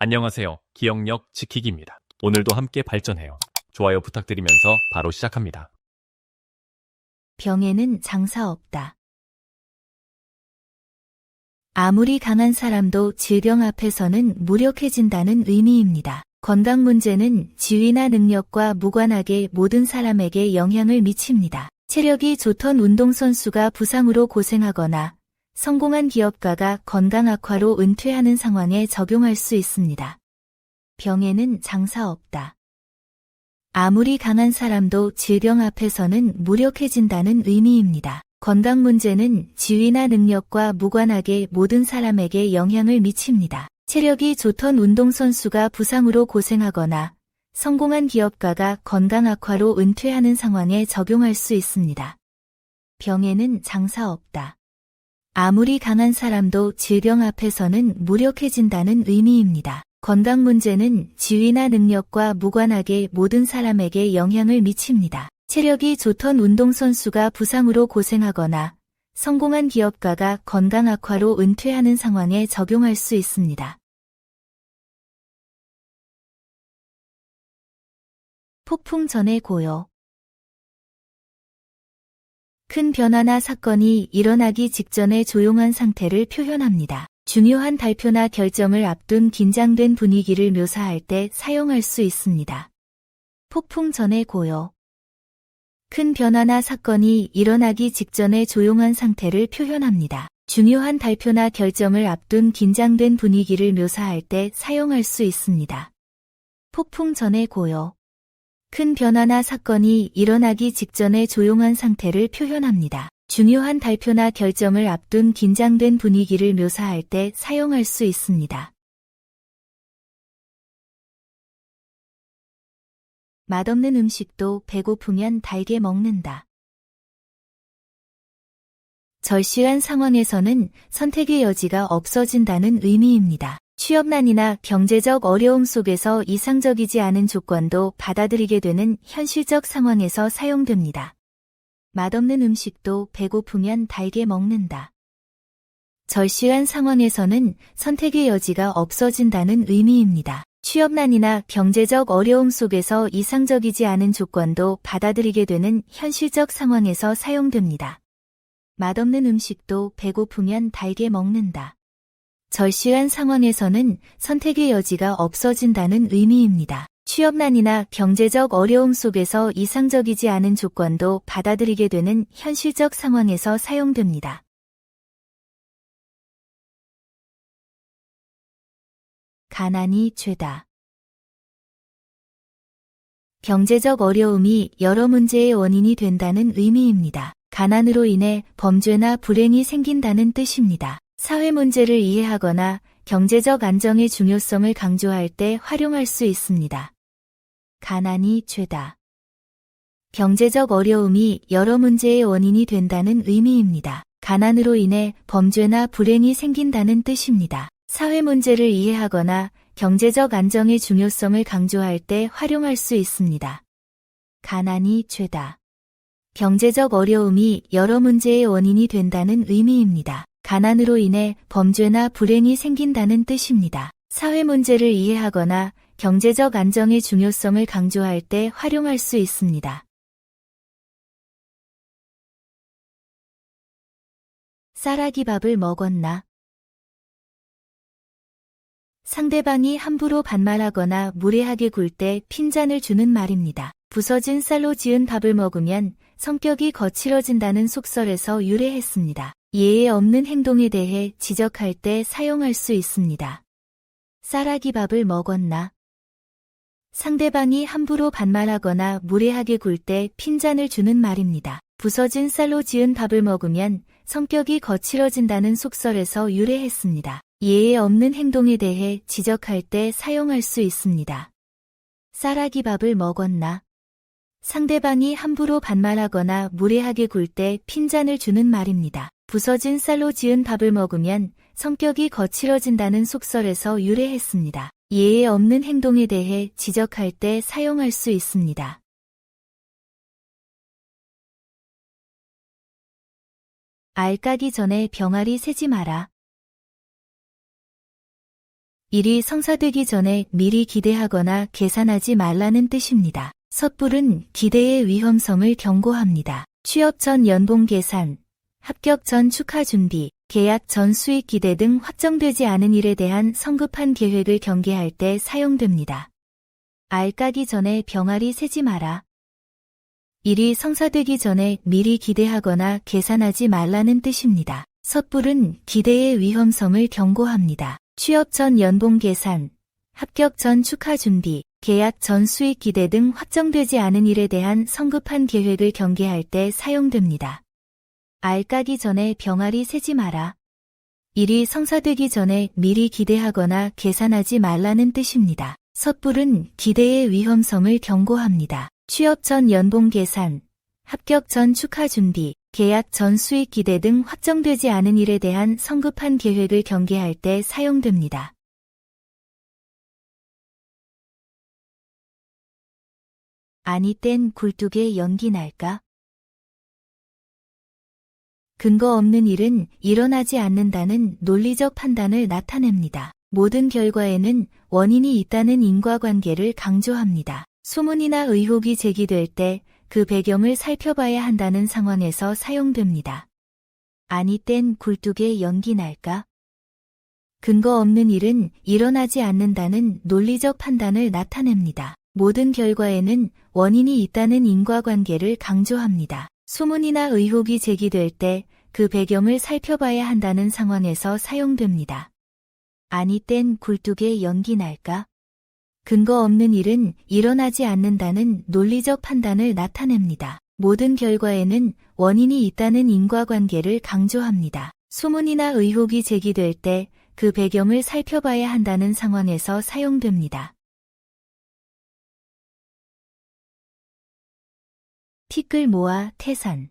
안녕하세요. 기억력 지키기입니다. 오늘도 함께 발전해요. 좋아요 부탁드리면서 바로 시작합니다. 병에는 장사 없다. 아무리 강한 사람도 질병 앞에서는 무력해진다는 의미입니다. 건강 문제는 지위나 능력과 무관하게 모든 사람에게 영향을 미칩니다. 체력이 좋던 운동선수가 부상으로 고생하거나 성공한 기업가가 건강 악화로 은퇴하는 상황에 적용할 수 있습니다. 병에는 장사 없다. 아무리 강한 사람도 질병 앞에서는 무력해진다는 의미입니다. 건강 문제는 지위나 능력과 무관하게 모든 사람에게 영향을 미칩니다. 체력이 좋던 운동선수가 부상으로 고생하거나 성공한 기업가가 건강 악화로 은퇴하는 상황에 적용할 수 있습니다. 병에는 장사 없다. 아무리 강한 사람도 질병 앞에서는 무력해진다는 의미입니다. 건강 문제는 지위나 능력과 무관하게 모든 사람에게 영향을 미칩니다. 체력이 좋던 운동선수가 부상으로 고생하거나 성공한 기업가가 건강 악화로 은퇴하는 상황에 적용할 수 있습니다. 폭풍 전의 고요. 큰 변화나 사건이 일어나기 직전의 조용한 상태를 표현합니다. 중요한 발표나 결정을 앞둔 긴장된 분위기를 묘사할 때 사용할 수 있습니다. 폭풍 전의 고요. 큰 변화나 사건이 일어나기 직전의 조용한 상태를 표현합니다. 중요한 발표나 결정을 앞둔 긴장된 분위기를 묘사할 때 사용할 수 있습니다. 폭풍 전의 고요. 큰 변화나 사건이 일어나기 직전의 조용한 상태를 표현합니다. 중요한 발표나 결정을 앞둔 긴장된 분위기를 묘사할 때 사용할 수 있습니다. 맛없는 음식도 배고프면 달게 먹는다. 절실한 상황에서는 선택의 여지가 없어진다는 의미입니다. 취업난이나 경제적 어려움 속에서 이상적이지 않은 조건도 받아들이게 되는 현실적 상황에서 사용됩니다. 맛없는 음식도 배고프면 달게 먹는다. 절실한 상황에서는 선택의 여지가 없어진다는 의미입니다. 취업난이나 경제적 어려움 속에서 이상적이지 않은 조건도 받아들이게 되는 현실적 상황에서 사용됩니다. 맛없는 음식도 배고프면 달게 먹는다. 절실한 상황에서는 선택의 여지가 없어진다는 의미입니다. 취업난이나 경제적 어려움 속에서 이상적이지 않은 조건도 받아들이게 되는 현실적 상황에서 사용됩니다. 가난이 죄다. 경제적 어려움이 여러 문제의 원인이 된다는 의미입니다. 가난으로 인해 범죄나 불행이 생긴다는 뜻입니다. 사회 문제를 이해하거나 경제적 안정의 중요성을 강조할 때 활용할 수 있습니다. 가난이 죄다. 경제적 어려움이 여러 문제의 원인이 된다는 의미입니다. 가난으로 인해 범죄나 불행이 생긴다는 뜻입니다. 사회 문제를 이해하거나 경제적 안정의 중요성을 강조할 때 활용할 수 있습니다. 가난이 죄다. 경제적 어려움이 여러 문제의 원인이 된다는 의미입니다. 가난으로 인해 범죄나 불행이 생긴다는 뜻입니다. 사회 문제를 이해하거나 경제적 안정의 중요성을 강조할 때 활용할 수 있습니다. 쌀아기밥을 먹었나? 상대방이 함부로 반말하거나 무례하게 굴 때 핀잔을 주는 말입니다. 부서진 쌀로 지은 밥을 먹으면 성격이 거칠어진다는 속설에서 유래했습니다. 예의 없는 행동에 대해 지적할 때 사용할 수 있습니다. 쌀아기밥을 먹었나? 상대방이 함부로 반말하거나 무례하게 굴 때 핀잔을 주는 말입니다. 부서진 쌀로 지은 밥을 먹으면 성격이 거칠어진다는 속설에서 유래했습니다. 예의 없는 행동에 대해 지적할 때 사용할 수 있습니다. 쌀아기밥을 먹었나? 상대방이 함부로 반말하거나 무례하게 굴 때 핀잔을 주는 말입니다. 부서진 쌀로 지은 밥을 먹으면 성격이 거칠어진다는 속설에서 유래했습니다. 예의 없는 행동에 대해 지적할 때 사용할 수 있습니다. 알 까기 전에 병아리 세지 마라. 일이 성사되기 전에 미리 기대하거나 계산하지 말라는 뜻입니다. 섣불은 기대의 위험성을 경고합니다. 취업 전 연봉 계산, 합격 전 축하 준비, 계약 전 수익 기대 등 확정되지 않은 일에 대한 성급한 계획을 경계할 때 사용됩니다. 알 까기 전에 병아리 세지 마라. 일이 성사되기 전에 미리 기대하거나 계산하지 말라는 뜻입니다. 섣불은 기대의 위험성을 경고합니다. 취업 전 연봉 계산, 합격 전 축하 준비, 계약 전 수익 기대 등 확정되지 않은 일에 대한 성급한 계획을 경계할 때 사용됩니다. 알 까기 전에 병아리 세지 마라. 일이 성사되기 전에 미리 기대하거나 계산하지 말라는 뜻입니다. 섣불은 기대의 위험성을 경고합니다. 취업 전 연봉 계산, 합격 전 축하 준비, 계약 전 수익 기대 등 확정되지 않은 일에 대한 성급한 계획을 경계할 때 사용됩니다. 아니 땐 굴뚝에 연기 날까? 근거 없는 일은 일어나지 않는다는 논리적 판단을 나타냅니다. 모든 결과에는 원인이 있다는 인과관계를 강조합니다. 소문이나 의혹이 제기될 때 그 배경을 살펴봐야 한다는 상황에서 사용됩니다. 아니 땐 굴뚝에 연기 날까? 근거 없는 일은 일어나지 않는다는 논리적 판단을 나타냅니다. 모든 결과에는 원인이 있다는 인과관계를 강조합니다. 소문이나 의혹이 제기될 때 그 배경을 살펴봐야 한다는 상황에서 사용됩니다. 아니 땐 굴뚝에 연기 날까? 근거 없는 일은 일어나지 않는다는 논리적 판단을 나타냅니다. 모든 결과에는 원인이 있다는 인과관계를 강조합니다. 소문이나 의혹이 제기될 때 그 배경을 살펴봐야 한다는 상황에서 사용됩니다. 티끌 모아 태산.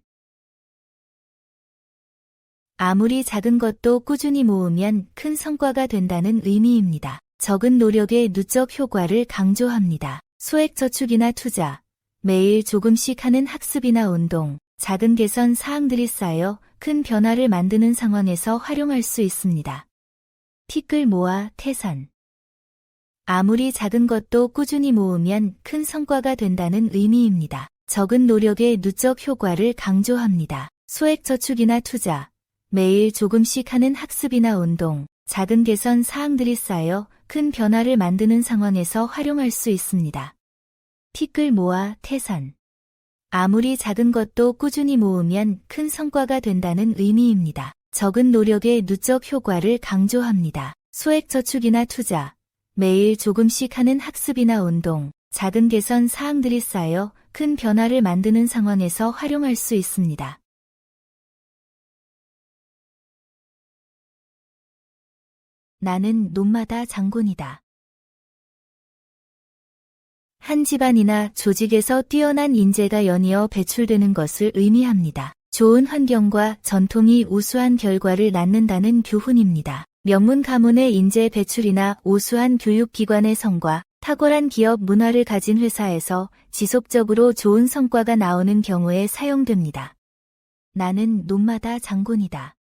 아무리 작은 것도 꾸준히 모으면 큰 성과가 된다는 의미입니다. 적은 노력의 누적 효과를 강조합니다. 소액 저축이나 투자, 매일 조금씩 하는 학습이나 운동, 작은 개선 사항들이 쌓여 큰 변화를 만드는 상황에서 활용할 수 있습니다. 티끌 모아 태산. 아무리 작은 것도 꾸준히 모으면 큰 성과가 된다는 의미입니다. 적은 노력의 누적 효과를 강조합니다. 소액 저축이나 투자, 매일 조금씩 하는 학습이나 운동, 작은 개선 사항들이 쌓여 큰 변화를 만드는 상황에서 활용할 수 있습니다. 티끌 모아 태산. 아무리 작은 것도 꾸준히 모으면 큰 성과가 된다는 의미입니다. 적은 노력의 누적 효과를 강조합니다. 소액 저축이나 투자, 매일 조금씩 하는 학습이나 운동, 작은 개선 사항들이 쌓여 큰 변화를 만드는 상황에서 활용할 수 있습니다. 나는 논마다 장군이다. 한 집안이나 조직에서 뛰어난 인재가 연이어 배출되는 것을 의미합니다. 좋은 환경과 전통이 우수한 결과를 낳는다는 교훈입니다. 명문 가문의 인재 배출이나 우수한 교육기관의 성과, 탁월한 기업 문화를 가진 회사에서 지속적으로 좋은 성과가 나오는 경우에 사용됩니다. 나는 논마다 장군이다.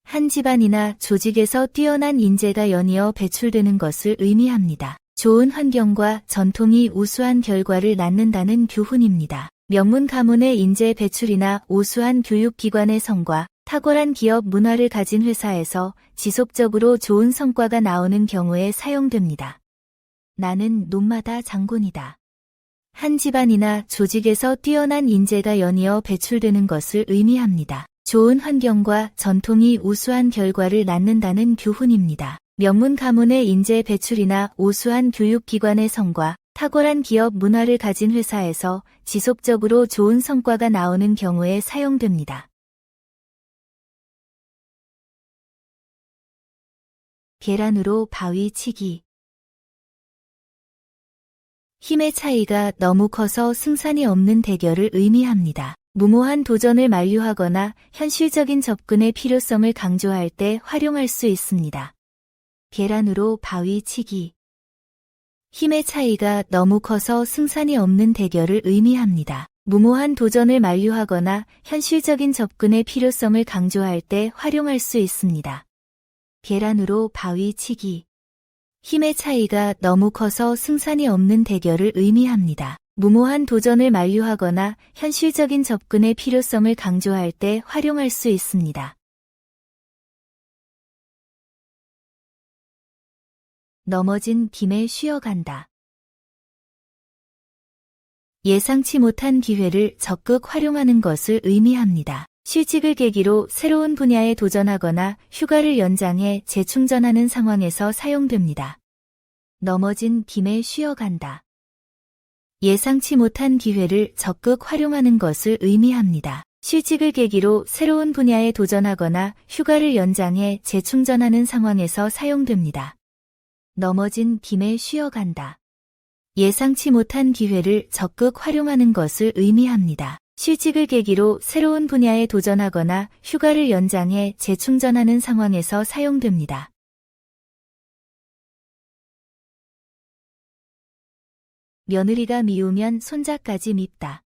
한 집안이나 조직에서 뛰어난 인재가 연이어 배출되는 것을 의미합니다. 좋은 환경과 전통이 우수한 결과를 낳는다는 교훈입니다. 명문 가문의 인재 배출이나 우수한 교육기관의 성과, 탁월한 기업 문화를 가진 회사에서 지속적으로 좋은 성과가 나오는 경우에 사용됩니다. 나는 논마다 장군이다. 한 집안이나 조직에서 뛰어난 인재가 연이어 배출되는 것을 의미합니다. 좋은 환경과 전통이 우수한 결과를 낳는다는 교훈입니다. 명문 가문의 인재 배출이나 우수한 교육기관의 성과, 탁월한 기업 문화를 가진 회사에서 지속적으로 좋은 성과가 나오는 경우에 사용됩니다. 계란으로 바위 치기. 힘의 차이가 너무 커서 승산이 없는 대결을 의미합니다. 무모한 도전을 만류하거나 현실적인 접근의 필요성을 강조할 때 활용할 수 있습니다. 계란으로 바위 치기. 힘의 차이가 너무 커서 승산이 없는 대결을 의미합니다. 무모한 도전을 만류하거나 현실적인 접근의 필요성을 강조할 때 활용할 수 있습니다. 계란으로 바위 치기. 힘의 차이가 너무 커서 승산이 없는 대결을 의미합니다. 무모한 도전을 만류하거나 현실적인 접근의 필요성을 강조할 때 활용할 수 있습니다. 넘어진 김에 쉬어간다. 예상치 못한 기회를 적극 활용하는 것을 의미합니다. 실직을 계기로 새로운 분야에 도전하거나 휴가를 연장해 재충전하는 상황에서 사용됩니다. 넘어진 김에 쉬어간다. 예상치 못한 기회를 적극 활용하는 것을 의미합니다. 실직을 계기로 새로운 분야에 도전하거나 휴가를 연장해 재충전하는 상황에서 사용됩니다. 넘어진 김에 쉬어간다. 예상치 못한 기회를 적극 활용하는 것을 의미합니다. 실직을 계기로 새로운 분야에 도전하거나 휴가를 연장해 재충전하는 상황에서 사용됩니다. 며느리가 미우면 손자까지 밉다.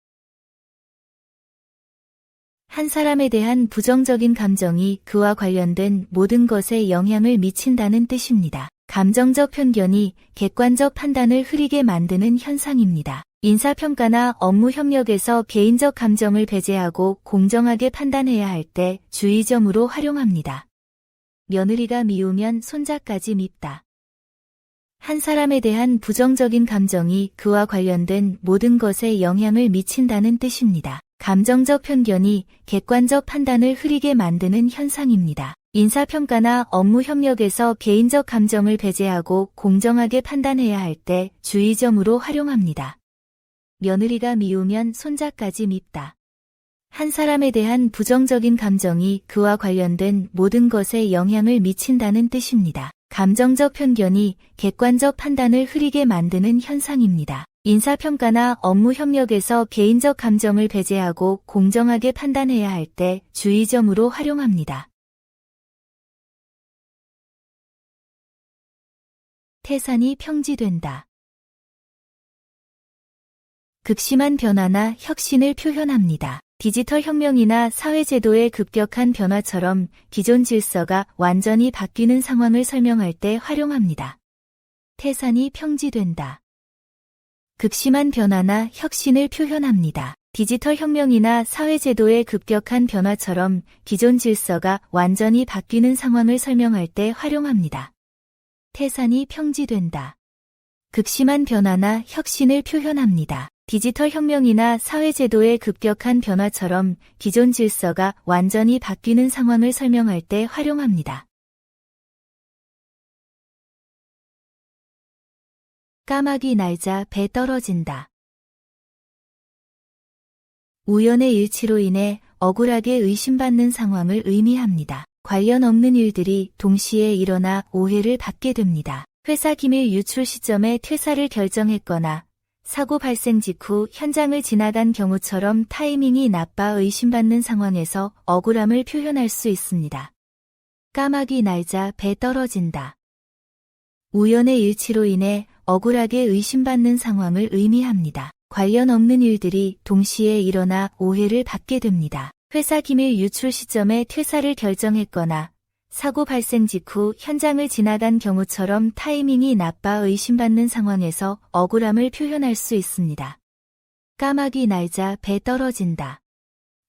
한 사람에 대한 부정적인 감정이 그와 관련된 모든 것에 영향을 미친다는 뜻입니다. 감정적 편견이 객관적 판단을 흐리게 만드는 현상입니다. 인사평가나 업무 협력에서 개인적 감정을 배제하고 공정하게 판단해야 할 때 주의점으로 활용합니다. 며느리가 미우면 손자까지 밉다. 한 사람에 대한 부정적인 감정이 그와 관련된 모든 것에 영향을 미친다는 뜻입니다. 감정적 편견이 객관적 판단을 흐리게 만드는 현상입니다. 인사평가나 업무 협력에서 개인적 감정을 배제하고 공정하게 판단해야 할 때 주의점으로 활용합니다. 며느리가 미우면 손자까지 밉다. 한 사람에 대한 부정적인 감정이 그와 관련된 모든 것에 영향을 미친다는 뜻입니다. 감정적 편견이 객관적 판단을 흐리게 만드는 현상입니다. 인사평가나 업무 협력에서 개인적 감정을 배제하고 공정하게 판단해야 할 때 주의점으로 활용합니다. 태산이 평지된다. 극심한 변화나 혁신을 표현합니다. 디지털 혁명이나 사회제도의 급격한 변화처럼 기존 질서가 완전히 바뀌는 상황을 설명할 때 활용합니다. 태산이 평지된다. 극심한 변화나 혁신을 표현합니다. 디지털 혁명이나 사회제도의 급격한 변화처럼 기존 질서가 완전히 바뀌는 상황을 설명할 때 활용합니다. 태산이 평지된다. 극심한 변화나 혁신을 표현합니다. 디지털 혁명이나 사회제도의 급격한 변화처럼 기존 질서가 완전히 바뀌는 상황을 설명할 때 활용합니다. 까마귀 날자 배 떨어진다. 우연의 일치로 인해 억울하게 의심받는 상황을 의미합니다. 관련 없는 일들이 동시에 일어나 오해를 받게 됩니다. 회사 기밀 유출 시점에 퇴사를 결정했거나 사고 발생 직후 현장을 지나간 경우처럼 타이밍이 나빠 의심받는 상황에서 억울함을 표현할 수 있습니다. 까마귀 날자 배 떨어진다. 우연의 일치로 인해 억울하게 의심받는 상황을 의미합니다. 관련 없는 일들이 동시에 일어나 오해를 받게 됩니다. 회사 기밀 유출 시점에 퇴사를 결정했거나 사고 발생 직후 현장을 지나간 경우처럼 타이밍이 나빠 의심받는 상황에서 억울함을 표현할 수 있습니다. 까마귀 날자 배 떨어진다.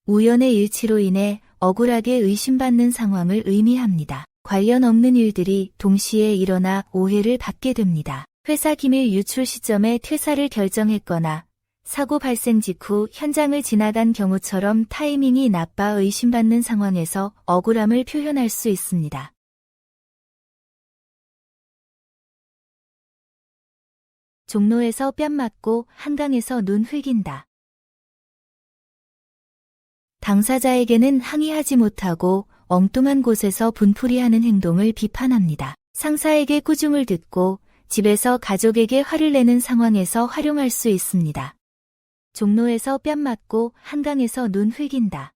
우연의 일치로 인해 억울하게 의심받는 상황을 의미합니다. 관련 없는 일들이 동시에 일어나 오해를 받게 됩니다. 회사 기밀 유출 시점에 퇴사를 결정했거나 사고 발생 직후 현장을 지나간 경우처럼 타이밍이 나빠 의심받는 상황에서 억울함을 표현할 수 있습니다. 종로에서 뺨 맞고 한강에서 눈 흘긴다. 당사자에게는 항의하지 못하고 엉뚱한 곳에서 분풀이하는 행동을 비판합니다. 상사에게 꾸중을 듣고 집에서 가족에게 화를 내는 상황에서 활용할 수 있습니다. 종로에서 뺨 맞고 한강에서 눈 흘긴다.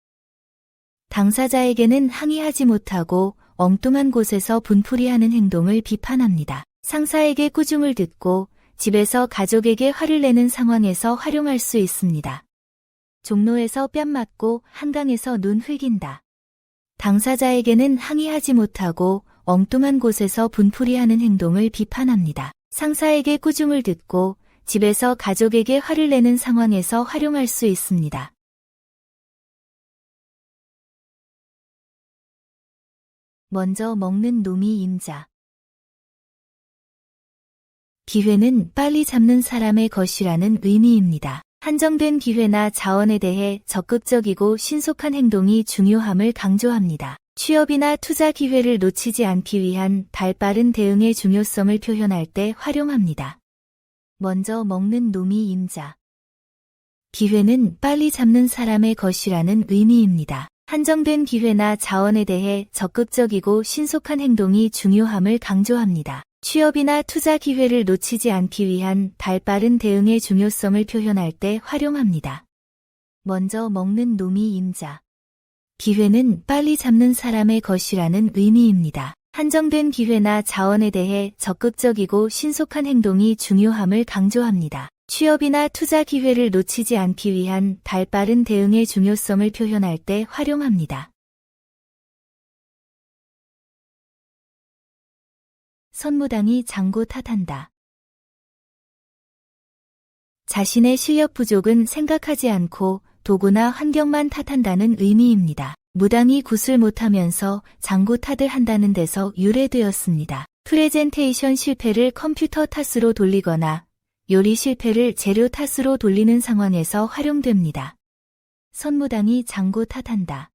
당사자에게는 항의하지 못하고 엉뚱한 곳에서 분풀이하는 행동을 비판합니다. 상사에게 꾸중을 듣고 집에서 가족에게 화를 내는 상황에서 활용할 수 있습니다. 종로에서 뺨 맞고 한강에서 눈 흘긴다. 당사자에게는 항의하지 못하고 엉뚱한 곳에서 분풀이하는 행동을 비판합니다. 상사에게 꾸중을 듣고 집에서 가족에게 화를 내는 상황에서 활용할 수 있습니다. 먼저 먹는 놈이 임자. 기회는 빨리 잡는 사람의 것이라는 의미입니다. 한정된 기회나 자원에 대해 적극적이고 신속한 행동이 중요함을 강조합니다. 취업이나 투자 기회를 놓치지 않기 위한 발빠른 대응의 중요성을 표현할 때 활용합니다. 먼저 먹는 놈이 임자. 기회는 빨리 잡는 사람의 것이라는 의미입니다. 한정된 기회나 자원에 대해 적극적이고 신속한 행동이 중요함을 강조합니다. 취업이나 투자 기회를 놓치지 않기 위한 발빠른 대응의 중요성을 표현할 때 활용합니다. 먼저 먹는 놈이 임자. 기회는 빨리 잡는 사람의 것이라는 의미입니다. 한정된 기회나 자원에 대해 적극적이고 신속한 행동이 중요함을 강조합니다. 취업이나 투자 기회를 놓치지 않기 위한 발빠른 대응의 중요성을 표현할 때 활용합니다. 선무당이 장고 탓한다. 자신의 실력 부족은 생각하지 않고 도구나 환경만 탓한다는 의미입니다. 무당이 굿을 못하면서 장고 탓을 한다는 데서 유래되었습니다. 프레젠테이션 실패를 컴퓨터 탓으로 돌리거나 요리 실패를 재료 탓으로 돌리는 상황에서 활용됩니다. 선무당이 장고 탓한다.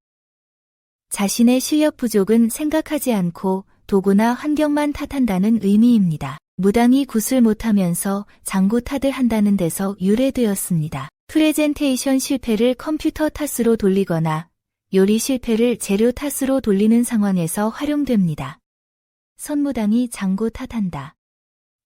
자신의 실력 부족은 생각하지 않고 도구나 환경만 탓한다는 의미입니다. 무당이 굿을 못하면서 장고 탓을 한다는 데서 유래되었습니다. 프레젠테이션 실패를 컴퓨터 탓으로 돌리거나 요리 실패를 재료 탓으로 돌리는 상황에서 활용됩니다. 선무당이 장고 탓한다.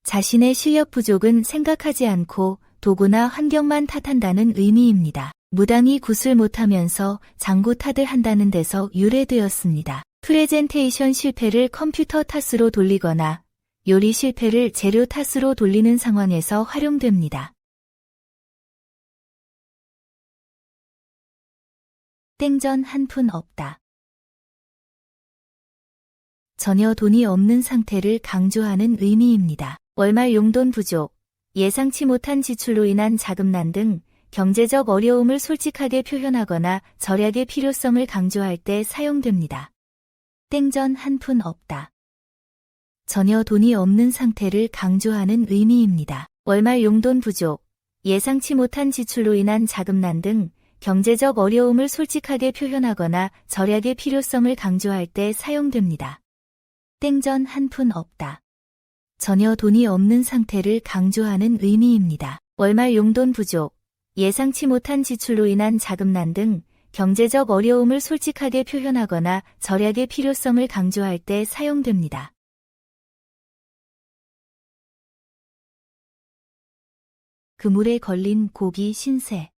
자신의 실력 부족은 생각하지 않고 도구나 환경만 탓한다는 의미입니다. 무당이 굿을 못하면서 장고 탓을 한다는 데서 유래되었습니다. 프레젠테이션 실패를 컴퓨터 탓으로 돌리거나 요리 실패를 재료 탓으로 돌리는 상황에서 활용됩니다. 땡전 한 푼 없다. 전혀 돈이 없는 상태를 강조하는 의미입니다. 월말 용돈 부족, 예상치 못한 지출로 인한 자금난 등 경제적 어려움을 솔직하게 표현하거나 절약의 필요성을 강조할 때 사용됩니다. 땡전 한 푼 없다. 전혀 돈이 없는 상태를 강조하는 의미입니다. 월말 용돈 부족, 예상치 못한 지출로 인한 자금난 등 경제적 어려움을 솔직하게 표현하거나 절약의 필요성을 강조할 때 사용됩니다. 땡전 한 푼 없다. 전혀 돈이 없는 상태를 강조하는 의미입니다. 월말 용돈 부족, 예상치 못한 지출로 인한 자금난 등 경제적 어려움을 솔직하게 표현하거나 절약의 필요성을 강조할 때 사용됩니다. 그물에 걸린 고기 신세.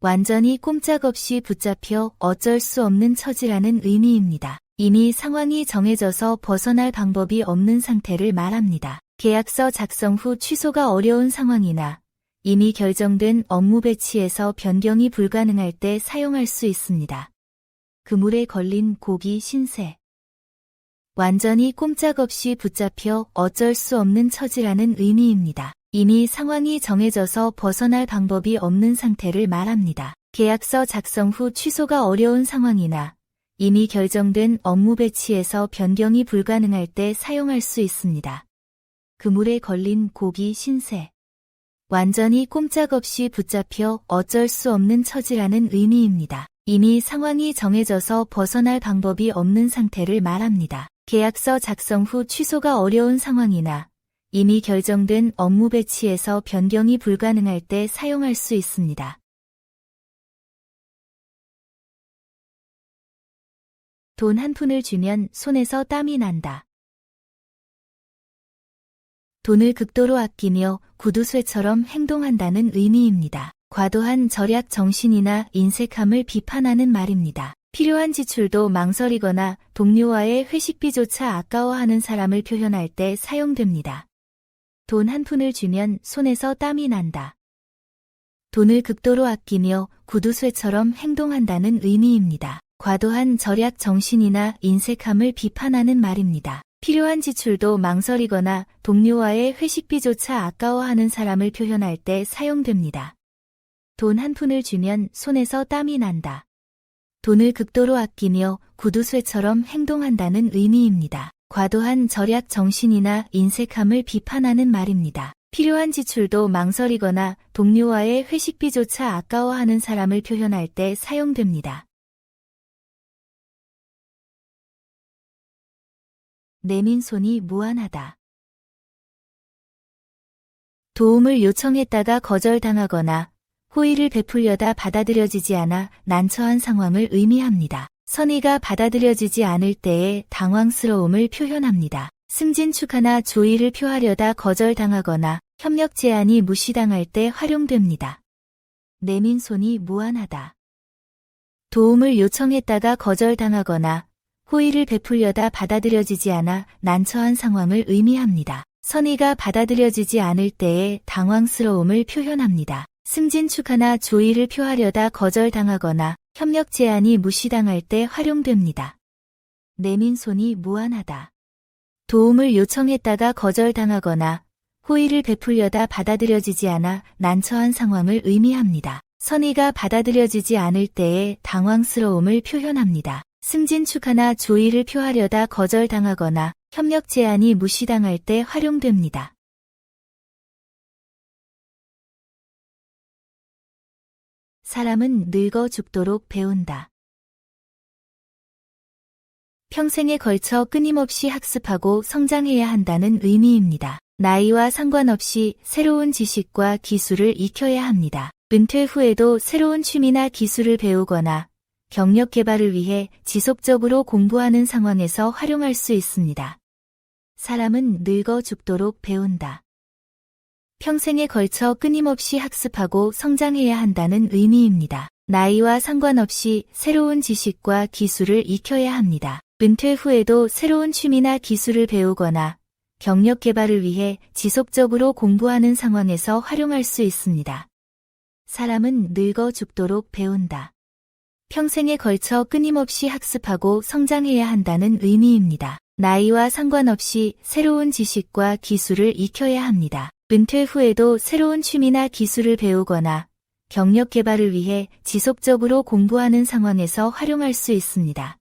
완전히 꼼짝없이 붙잡혀 어쩔 수 없는 처지라는 의미입니다. 이미 상황이 정해져서 벗어날 방법이 없는 상태를 말합니다. 계약서 작성 후 취소가 어려운 상황이나 이미 결정된 업무 배치에서 변경이 불가능할 때 사용할 수 있습니다. 그물에 걸린 고기 신세. 완전히 꼼짝없이 붙잡혀 어쩔 수 없는 처지라는 의미입니다. 이미 상황이 정해져서 벗어날 방법이 없는 상태를 말합니다. 계약서 작성 후 취소가 어려운 상황이나 이미 결정된 업무 배치에서 변경이 불가능할 때 사용할 수 있습니다. 그물에 걸린 고기 신세. 완전히 꼼짝없이 붙잡혀 어쩔 수 없는 처지라는 의미입니다. 이미 상황이 정해져서 벗어날 방법이 없는 상태를 말합니다. 계약서 작성 후 취소가 어려운 상황이나 이미 결정된 업무 배치에서 변경이 불가능할 때 사용할 수 있습니다. 돈 한 푼을 주면 손에서 땀이 난다. 돈을 극도로 아끼며 구두쇠처럼 행동한다는 의미입니다. 과도한 절약 정신이나 인색함을 비판하는 말입니다. 필요한 지출도 망설이거나 동료와의 회식비조차 아까워하는 사람을 표현할 때 사용됩니다. 돈 한 푼을 주면 손에서 땀이 난다. 돈을 극도로 아끼며 구두쇠처럼 행동한다는 의미입니다. 과도한 절약 정신이나 인색함을 비판하는 말입니다. 필요한 지출도 망설이거나 동료와의 회식비조차 아까워하는 사람을 표현할 때 사용됩니다. 돈 한 푼을 주면 손에서 땀이 난다. 돈을 극도로 아끼며 구두쇠처럼 행동한다는 의미입니다. 과도한 절약 정신이나 인색함을 비판하는 말입니다. 필요한 지출도 망설이거나 동료와의 회식비조차 아까워하는 사람을 표현할 때 사용됩니다. 내민 손이 무한하다. 도움을 요청했다가 거절당하거나 호의를 베풀려다 받아들여지지 않아 난처한 상황을 의미합니다. 선의가 받아들여지지 않을 때의 당황스러움을 표현합니다. 승진 축하나 조의를 표하려다 거절당하거나 협력 제안이 무시당할 때 활용됩니다. 내민 손이 무한하다. 도움을 요청했다가 거절당하거나 호의를 베풀려다 받아들여지지 않아 난처한 상황을 의미합니다. 선의가 받아들여지지 않을 때의 당황스러움을 표현합니다. 승진 축하나 조의를 표하려다 거절당하거나 협력 제안이 무시당할 때 활용됩니다. 내민 손이 무한하다. 도움을 요청했다가 거절당하거나 호의를 베풀려다 받아들여지지 않아 난처한 상황을 의미합니다. 선의가 받아들여지지 않을 때의 당황스러움을 표현합니다. 승진 축하나 조의를 표하려다 거절당하거나 협력 제안이 무시당할 때 활용됩니다. 사람은 늙어 죽도록 배운다. 평생에 걸쳐 끊임없이 학습하고 성장해야 한다는 의미입니다. 나이와 상관없이 새로운 지식과 기술을 익혀야 합니다. 은퇴 후에도 새로운 취미나 기술을 배우거나 경력 개발을 위해 지속적으로 공부하는 상황에서 활용할 수 있습니다. 사람은 늙어 죽도록 배운다. 평생에 걸쳐 끊임없이 학습하고 성장해야 한다는 의미입니다. 나이와 상관없이 새로운 지식과 기술을 익혀야 합니다. 은퇴 후에도 새로운 취미나 기술을 배우거나 경력 개발을 위해 지속적으로 공부하는 상황에서 활용할 수 있습니다. 사람은 늙어 죽도록 배운다. 평생에 걸쳐 끊임없이 학습하고 성장해야 한다는 의미입니다. 나이와 상관없이 새로운 지식과 기술을 익혀야 합니다. 은퇴 후에도 새로운 취미나 기술을 배우거나 경력 개발을 위해 지속적으로 공부하는 상황에서 활용할 수 있습니다.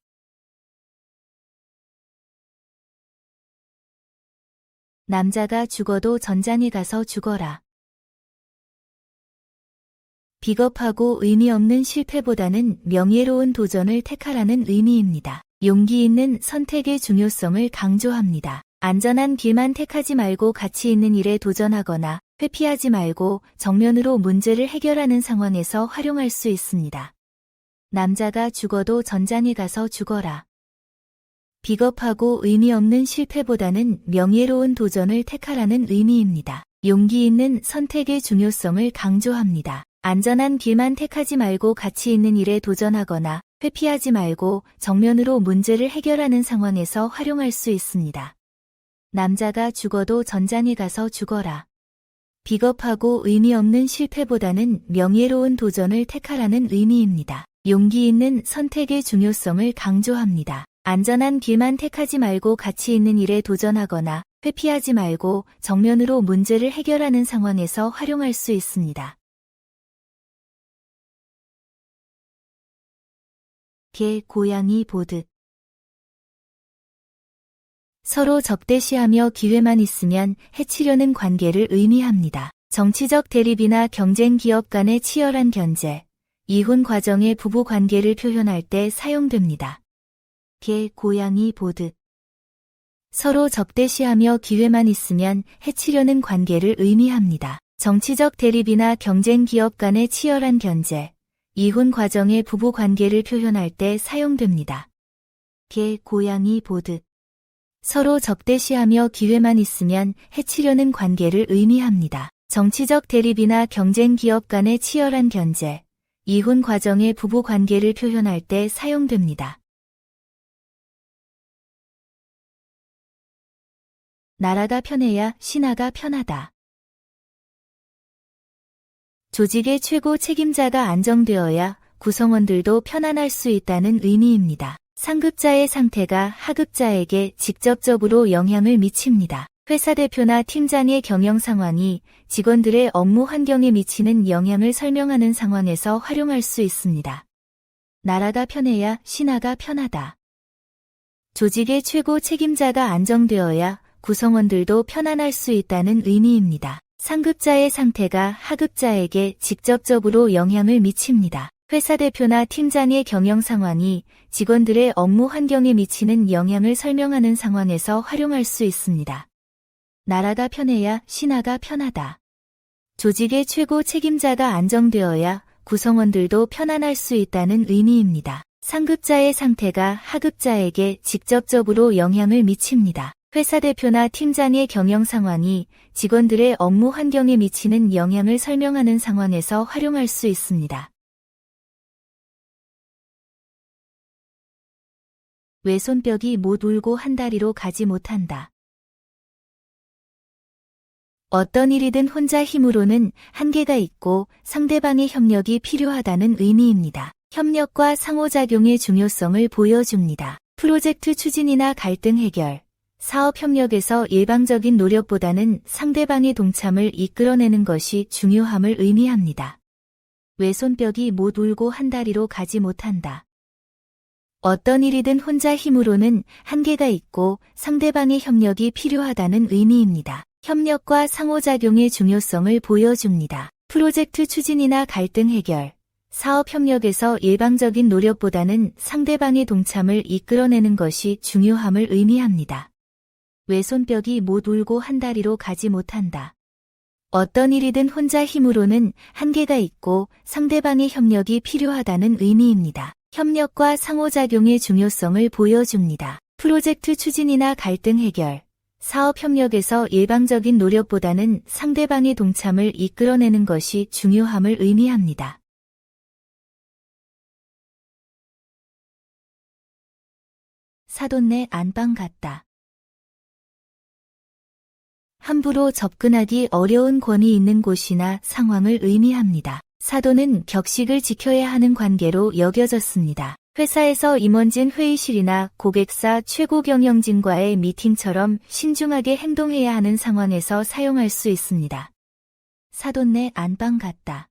남자가 죽어도 전장에 가서 죽어라. 비겁하고 의미 없는 실패보다는 명예로운 도전을 택하라는 의미입니다. 용기 있는 선택의 중요성을 강조합니다. 안전한 길만 택하지 말고 가치 있는 일에 도전하거나 회피하지 말고 정면으로 문제를 해결하는 상황에서 활용할 수 있습니다. 남자가 죽어도 전장에 가서 죽어라. 비겁하고 의미 없는 실패보다는 명예로운 도전을 택하라는 의미입니다. 용기 있는 선택의 중요성을 강조합니다. 안전한 길만 택하지 말고 가치 있는 일에 도전하거나 회피하지 말고 정면으로 문제를 해결하는 상황에서 활용할 수 있습니다. 남자가 죽어도 전장에 가서 죽어라. 비겁하고 의미 없는 실패보다는 명예로운 도전을 택하라는 의미입니다. 용기 있는 선택의 중요성을 강조합니다. 안전한 길만 택하지 말고 가치 있는 일에 도전하거나 회피하지 말고 정면으로 문제를 해결하는 상황에서 활용할 수 있습니다. 개, 고양이 보듯. 서로 적대시하며 기회만 있으면 해치려는 관계를 의미합니다. 정치적 대립이나 경쟁 기업 간의 치열한 견제, 이혼 과정의 부부 관계를 표현할 때 사용됩니다. 개, 고양이 보듯. 서로 적대시하며 기회만 있으면 해치려는 관계를 의미합니다. 정치적 대립이나 경쟁 기업 간의 치열한 견제, 이혼 과정의 부부 관계를 표현할 때 사용됩니다. 개, 고양이 보듯. 서로 적대시하며 기회만 있으면 해치려는 관계를 의미합니다. 정치적 대립이나 경쟁 기업 간의 치열한 견제, 이혼 과정의 부부 관계를 표현할 때 사용됩니다. 나라가 편해야 신하가 편하다. 조직의 최고 책임자가 안정되어야 구성원들도 편안할 수 있다는 의미입니다. 상급자의 상태가 하급자에게 직접적으로 영향을 미칩니다. 회사 대표나 팀장의 경영 상황이 직원들의 업무 환경에 미치는 영향을 설명하는 상황에서 활용할 수 있습니다. 나라가 편해야 신하가 편하다. 조직의 최고 책임자가 안정되어야 구성원들도 편안할 수 있다는 의미입니다. 상급자의 상태가 하급자에게 직접적으로 영향을 미칩니다. 회사 대표나 팀장의 경영 상황이 직원들의 업무 환경에 미치는 영향을 설명하는 상황에서 활용할 수 있습니다. 나라가 편해야 신하가 편하다. 조직의 최고 책임자가 안정되어야 구성원들도 편안할 수 있다는 의미입니다. 상급자의 상태가 하급자에게 직접적으로 영향을 미칩니다. 회사 대표나 팀장의 경영 상황이 직원들의 업무 환경에 미치는 영향을 설명하는 상황에서 활용할 수 있습니다. 왼손뼉이 못 울고 한 다리로 가지 못한다. 어떤 일이든 혼자 힘으로는 한계가 있고 상대방의 협력이 필요하다는 의미입니다. 협력과 상호작용의 중요성을 보여줍니다. 프로젝트 추진이나 갈등 해결, 사업 협력에서 일방적인 노력보다는 상대방의 동참을 이끌어내는 것이 중요함을 의미합니다. 왼손뼉이 못 울고 한 다리로 가지 못한다. 어떤 일이든 혼자 힘으로는 한계가 있고 상대방의 협력이 필요하다는 의미입니다. 협력과 상호작용의 중요성을 보여줍니다. 프로젝트 추진이나 갈등 해결, 사업 협력에서 일방적인 노력보다는 상대방의 동참을 이끌어내는 것이 중요함을 의미합니다. 왼손뼉이 못 울고 한 다리로 가지 못한다. 어떤 일이든 혼자 힘으로는 한계가 있고 상대방의 협력이 필요하다는 의미입니다. 협력과 상호작용의 중요성을 보여줍니다. 프로젝트 추진이나 갈등 해결, 사업 협력에서 일방적인 노력보다는 상대방의 동참을 이끌어내는 것이 중요함을 의미합니다. 사돈네 안방 같다. 함부로 접근하기 어려운 권위 있는 곳이나 상황을 의미합니다. 사돈은 격식을 지켜야 하는 관계로 여겨졌습니다. 회사에서 임원진 회의실이나 고객사 최고 경영진과의 미팅처럼 신중하게 행동해야 하는 상황에서 사용할 수 있습니다. 사돈네 안방 같다.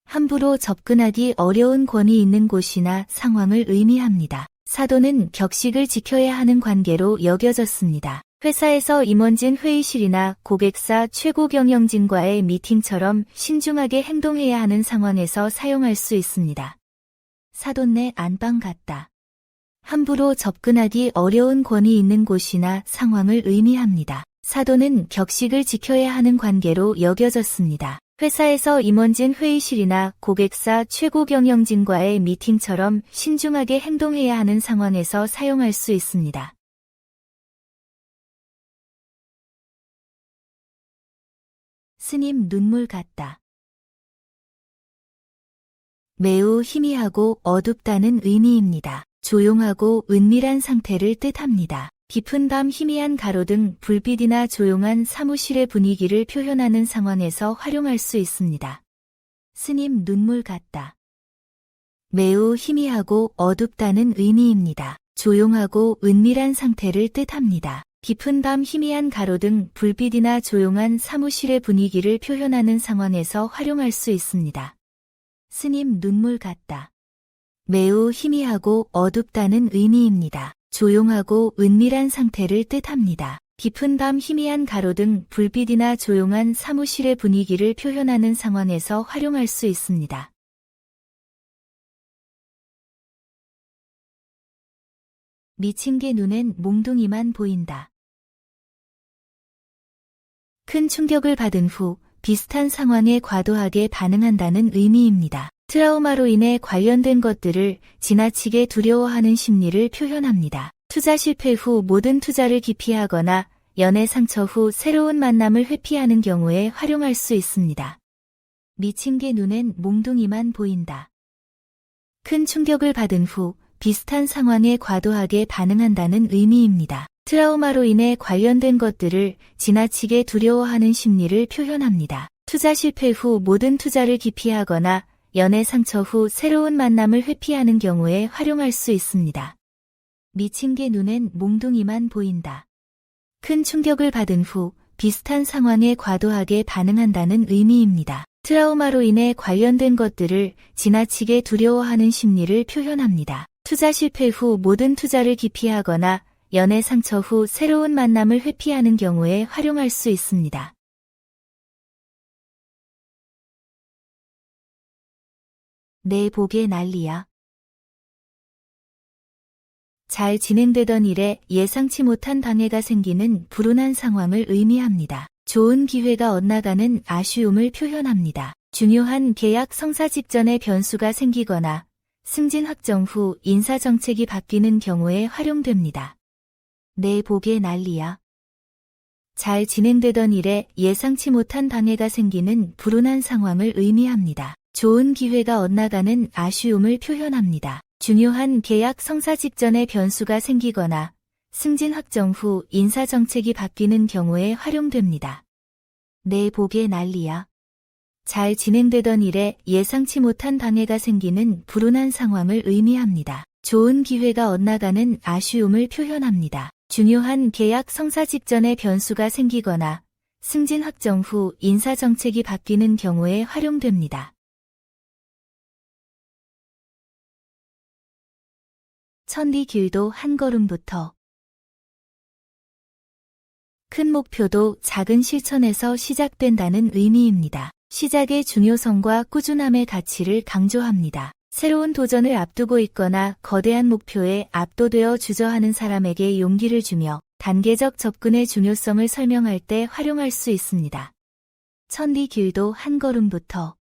함부로 접근하기 어려운 권위 있는 곳이나 상황을 의미합니다. 사돈은 격식을 지켜야 하는 관계로 여겨졌습니다. 회사에서 임원진 회의실이나 고객사 최고 경영진과의 미팅처럼 신중하게 행동해야 하는 상황에서 사용할 수 있습니다. 사돈네 안방 같다. 함부로 접근하기 어려운 권위 있는 곳이나 상황을 의미합니다. 사돈은 격식을 지켜야 하는 관계로 여겨졌습니다. 회사에서 임원진 회의실이나 고객사 최고 경영진과의 미팅처럼 신중하게 행동해야 하는 상황에서 사용할 수 있습니다. 스님 눈물 같다. 매우 희미하고 어둡다는 의미입니다. 조용하고 은밀한 상태를 뜻합니다. 깊은 밤 희미한 가로등, 불빛이나 조용한 사무실의 분위기를 표현하는 상황에서 활용할 수 있습니다. 스님 눈물 같다. 매우 희미하고 어둡다는 의미입니다. 조용하고 은밀한 상태를 뜻합니다. 깊은 밤 희미한 가로등, 불빛이나 조용한 사무실의 분위기를 표현하는 상황에서 활용할 수 있습니다. 스님 눈물 같다. 매우 희미하고 어둡다는 의미입니다. 조용하고 은밀한 상태를 뜻합니다. 깊은 밤 희미한 가로등, 불빛이나 조용한 사무실의 분위기를 표현하는 상황에서 활용할 수 있습니다. 미친 개 눈엔 몽둥이만 보인다. 큰 충격을 받은 후 비슷한 상황에 과도하게 반응한다는 의미입니다. 트라우마로 인해 관련된 것들을 지나치게 두려워하는 심리를 표현합니다. 투자 실패 후 모든 투자를 기피하거나 연애 상처 후 새로운 만남을 회피하는 경우에 활용할 수 있습니다. 미친 개 눈엔 몽둥이만 보인다. 큰 충격을 받은 후 비슷한 상황에 과도하게 반응한다는 의미입니다. 트라우마로 인해 관련된 것들을 지나치게 두려워하는 심리를 표현합니다. 투자 실패 후 모든 투자를 기피하거나 연애 상처 후 새로운 만남을 회피하는 경우에 활용할 수 있습니다. 미친 개 눈엔 몽둥이만 보인다. 큰 충격을 받은 후 비슷한 상황에 과도하게 반응한다는 의미입니다. 트라우마로 인해 관련된 것들을 지나치게 두려워하는 심리를 표현합니다. 투자 실패 후 모든 투자를 기피하거나 연애 상처 후 새로운 만남을 회피하는 경우에 활용할 수 있습니다. 내 복에 난리야. 잘 진행되던 일에 예상치 못한 방해가 생기는 불운한 상황을 의미합니다. 좋은 기회가 엇나가는 아쉬움을 표현합니다. 중요한 계약 성사 직전에 변수가 생기거나 승진 확정 후 인사 정책이 바뀌는 경우에 활용됩니다. 내 복에 난리야. 잘 진행되던 일에 예상치 못한 방해가 생기는 불운한 상황을 의미합니다. 좋은 기회가 엇나가는 아쉬움을 표현합니다. 중요한 계약 성사 직전에 변수가 생기거나 승진 확정 후 인사 정책이 바뀌는 경우에 활용됩니다. 내 복에 난리야. 잘 진행되던 일에 예상치 못한 방해가 생기는 불운한 상황을 의미합니다. 좋은 기회가 엇나가는 아쉬움을 표현합니다. 중요한 계약 성사 직전에 변수가 생기거나 승진 확정 후 인사 정책이 바뀌는 경우에 활용됩니다. 천리 길도 한 걸음부터. 큰 목표도 작은 실천에서 시작된다는 의미입니다. 시작의 중요성과 꾸준함의 가치를 강조합니다. 새로운 도전을 앞두고 있거나 거대한 목표에 압도되어 주저하는 사람에게 용기를 주며 단계적 접근의 중요성을 설명할 때 활용할 수 있습니다. 천리 길도 한 걸음부터.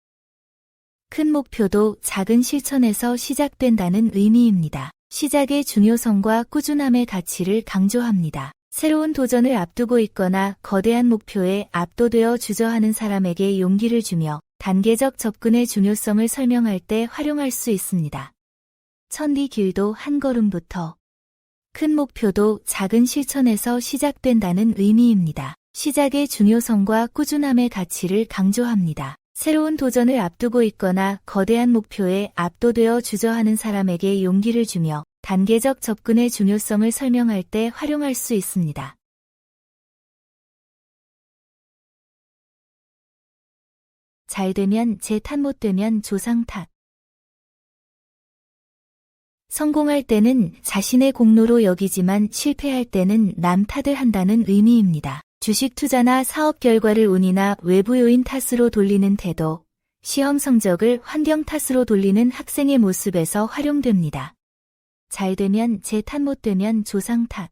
큰 목표도 작은 실천에서 시작된다는 의미입니다. 시작의 중요성과 꾸준함의 가치를 강조합니다. 새로운 도전을 앞두고 있거나 거대한 목표에 압도되어 주저하는 사람에게 용기를 주며 단계적 접근의 중요성을 설명할 때 활용할 수 있습니다. 천리 길도 한 걸음부터. 큰 목표도 작은 실천에서 시작된다는 의미입니다. 시작의 중요성과 꾸준함의 가치를 강조합니다. 새로운 도전을 앞두고 있거나 거대한 목표에 압도되어 주저하는 사람에게 용기를 주며 단계적 접근의 중요성을 설명할 때 활용할 수 있습니다. 잘 되면 제 탓, 못 되면 조상 탓. 성공할 때는 자신의 공로로 여기지만 실패할 때는 남 탓을 한다는 의미입니다. 주식 투자나 사업 결과를 운이나 외부 요인 탓으로 돌리는 태도, 시험 성적을 환경 탓으로 돌리는 학생의 모습에서 활용됩니다. 잘 되면 제 탓, 못 되면 조상 탓.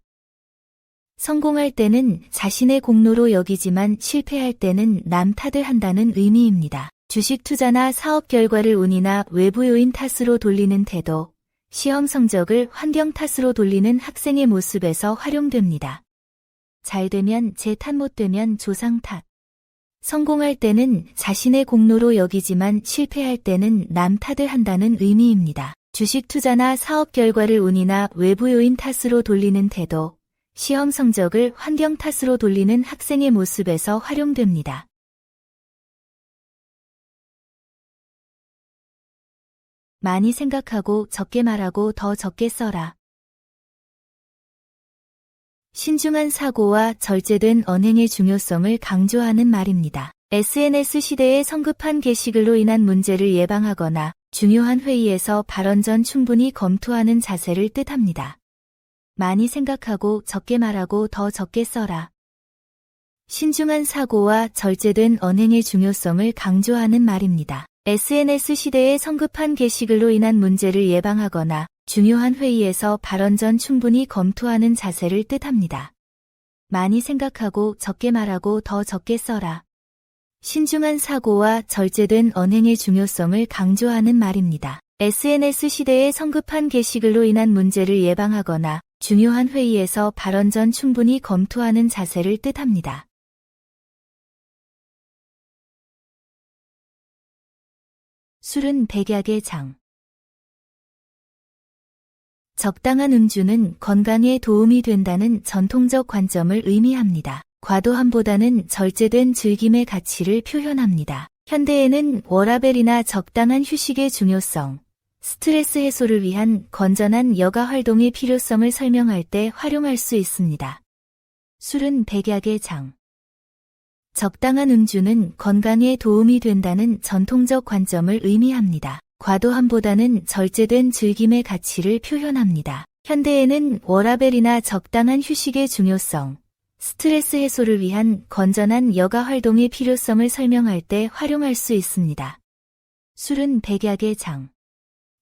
성공할 때는 자신의 공로로 여기지만 실패할 때는 남 탓을 한다는 의미입니다. 주식 투자나 사업 결과를 운이나 외부 요인 탓으로 돌리는 태도, 시험 성적을 환경 탓으로 돌리는 학생의 모습에서 활용됩니다. 잘 되면 제 탓, 못 되면 조상 탓. 성공할 때는 자신의 공로로 여기지만 실패할 때는 남 탓을 한다는 의미입니다. 주식 투자나 사업 결과를 운이나 외부 요인 탓으로 돌리는 태도, 시험 성적을 환경 탓으로 돌리는 학생의 모습에서 활용됩니다. 많이 생각하고 적게 말하고 더 적게 써라. 신중한 사고와 절제된 언행의 중요성을 강조하는 말입니다. SNS 시대의 성급한 게시글로 인한 문제를 예방하거나 중요한 회의에서 발언 전 충분히 검토하는 자세를 뜻합니다. 많이 생각하고 적게 말하고 더 적게 써라. 신중한 사고와 절제된 언행의 중요성을 강조하는 말입니다. SNS 시대의 성급한 게시글로 인한 문제를 예방하거나 중요한 회의에서 발언 전 충분히 검토하는 자세를 뜻합니다. 많이 생각하고 적게 말하고 더 적게 써라. 신중한 사고와 절제된 언행의 중요성을 강조하는 말입니다. SNS 시대의 성급한 게시글로 인한 문제를 예방하거나 중요한 회의에서 발언 전 충분히 검토하는 자세를 뜻합니다. 술은 백약의 장. 적당한 음주는 건강에 도움이 된다는 전통적 관점을 의미합니다. 과도함보다는 절제된 즐김의 가치를 표현합니다. 현대에는 워라밸이나 적당한 휴식의 중요성, 스트레스 해소를 위한 건전한 여가 활동의 필요성을 설명할 때 활용할 수 있습니다. 술은 백약의 장. 적당한 음주는 건강에 도움이 된다는 전통적 관점을 의미합니다. 과도함보다는 절제된 즐김의 가치를 표현합니다. 현대에는 워라밸이나 적당한 휴식의 중요성, 스트레스 해소를 위한 건전한 여가 활동의 필요성을 설명할 때 활용할 수 있습니다. 술은 백약의 장.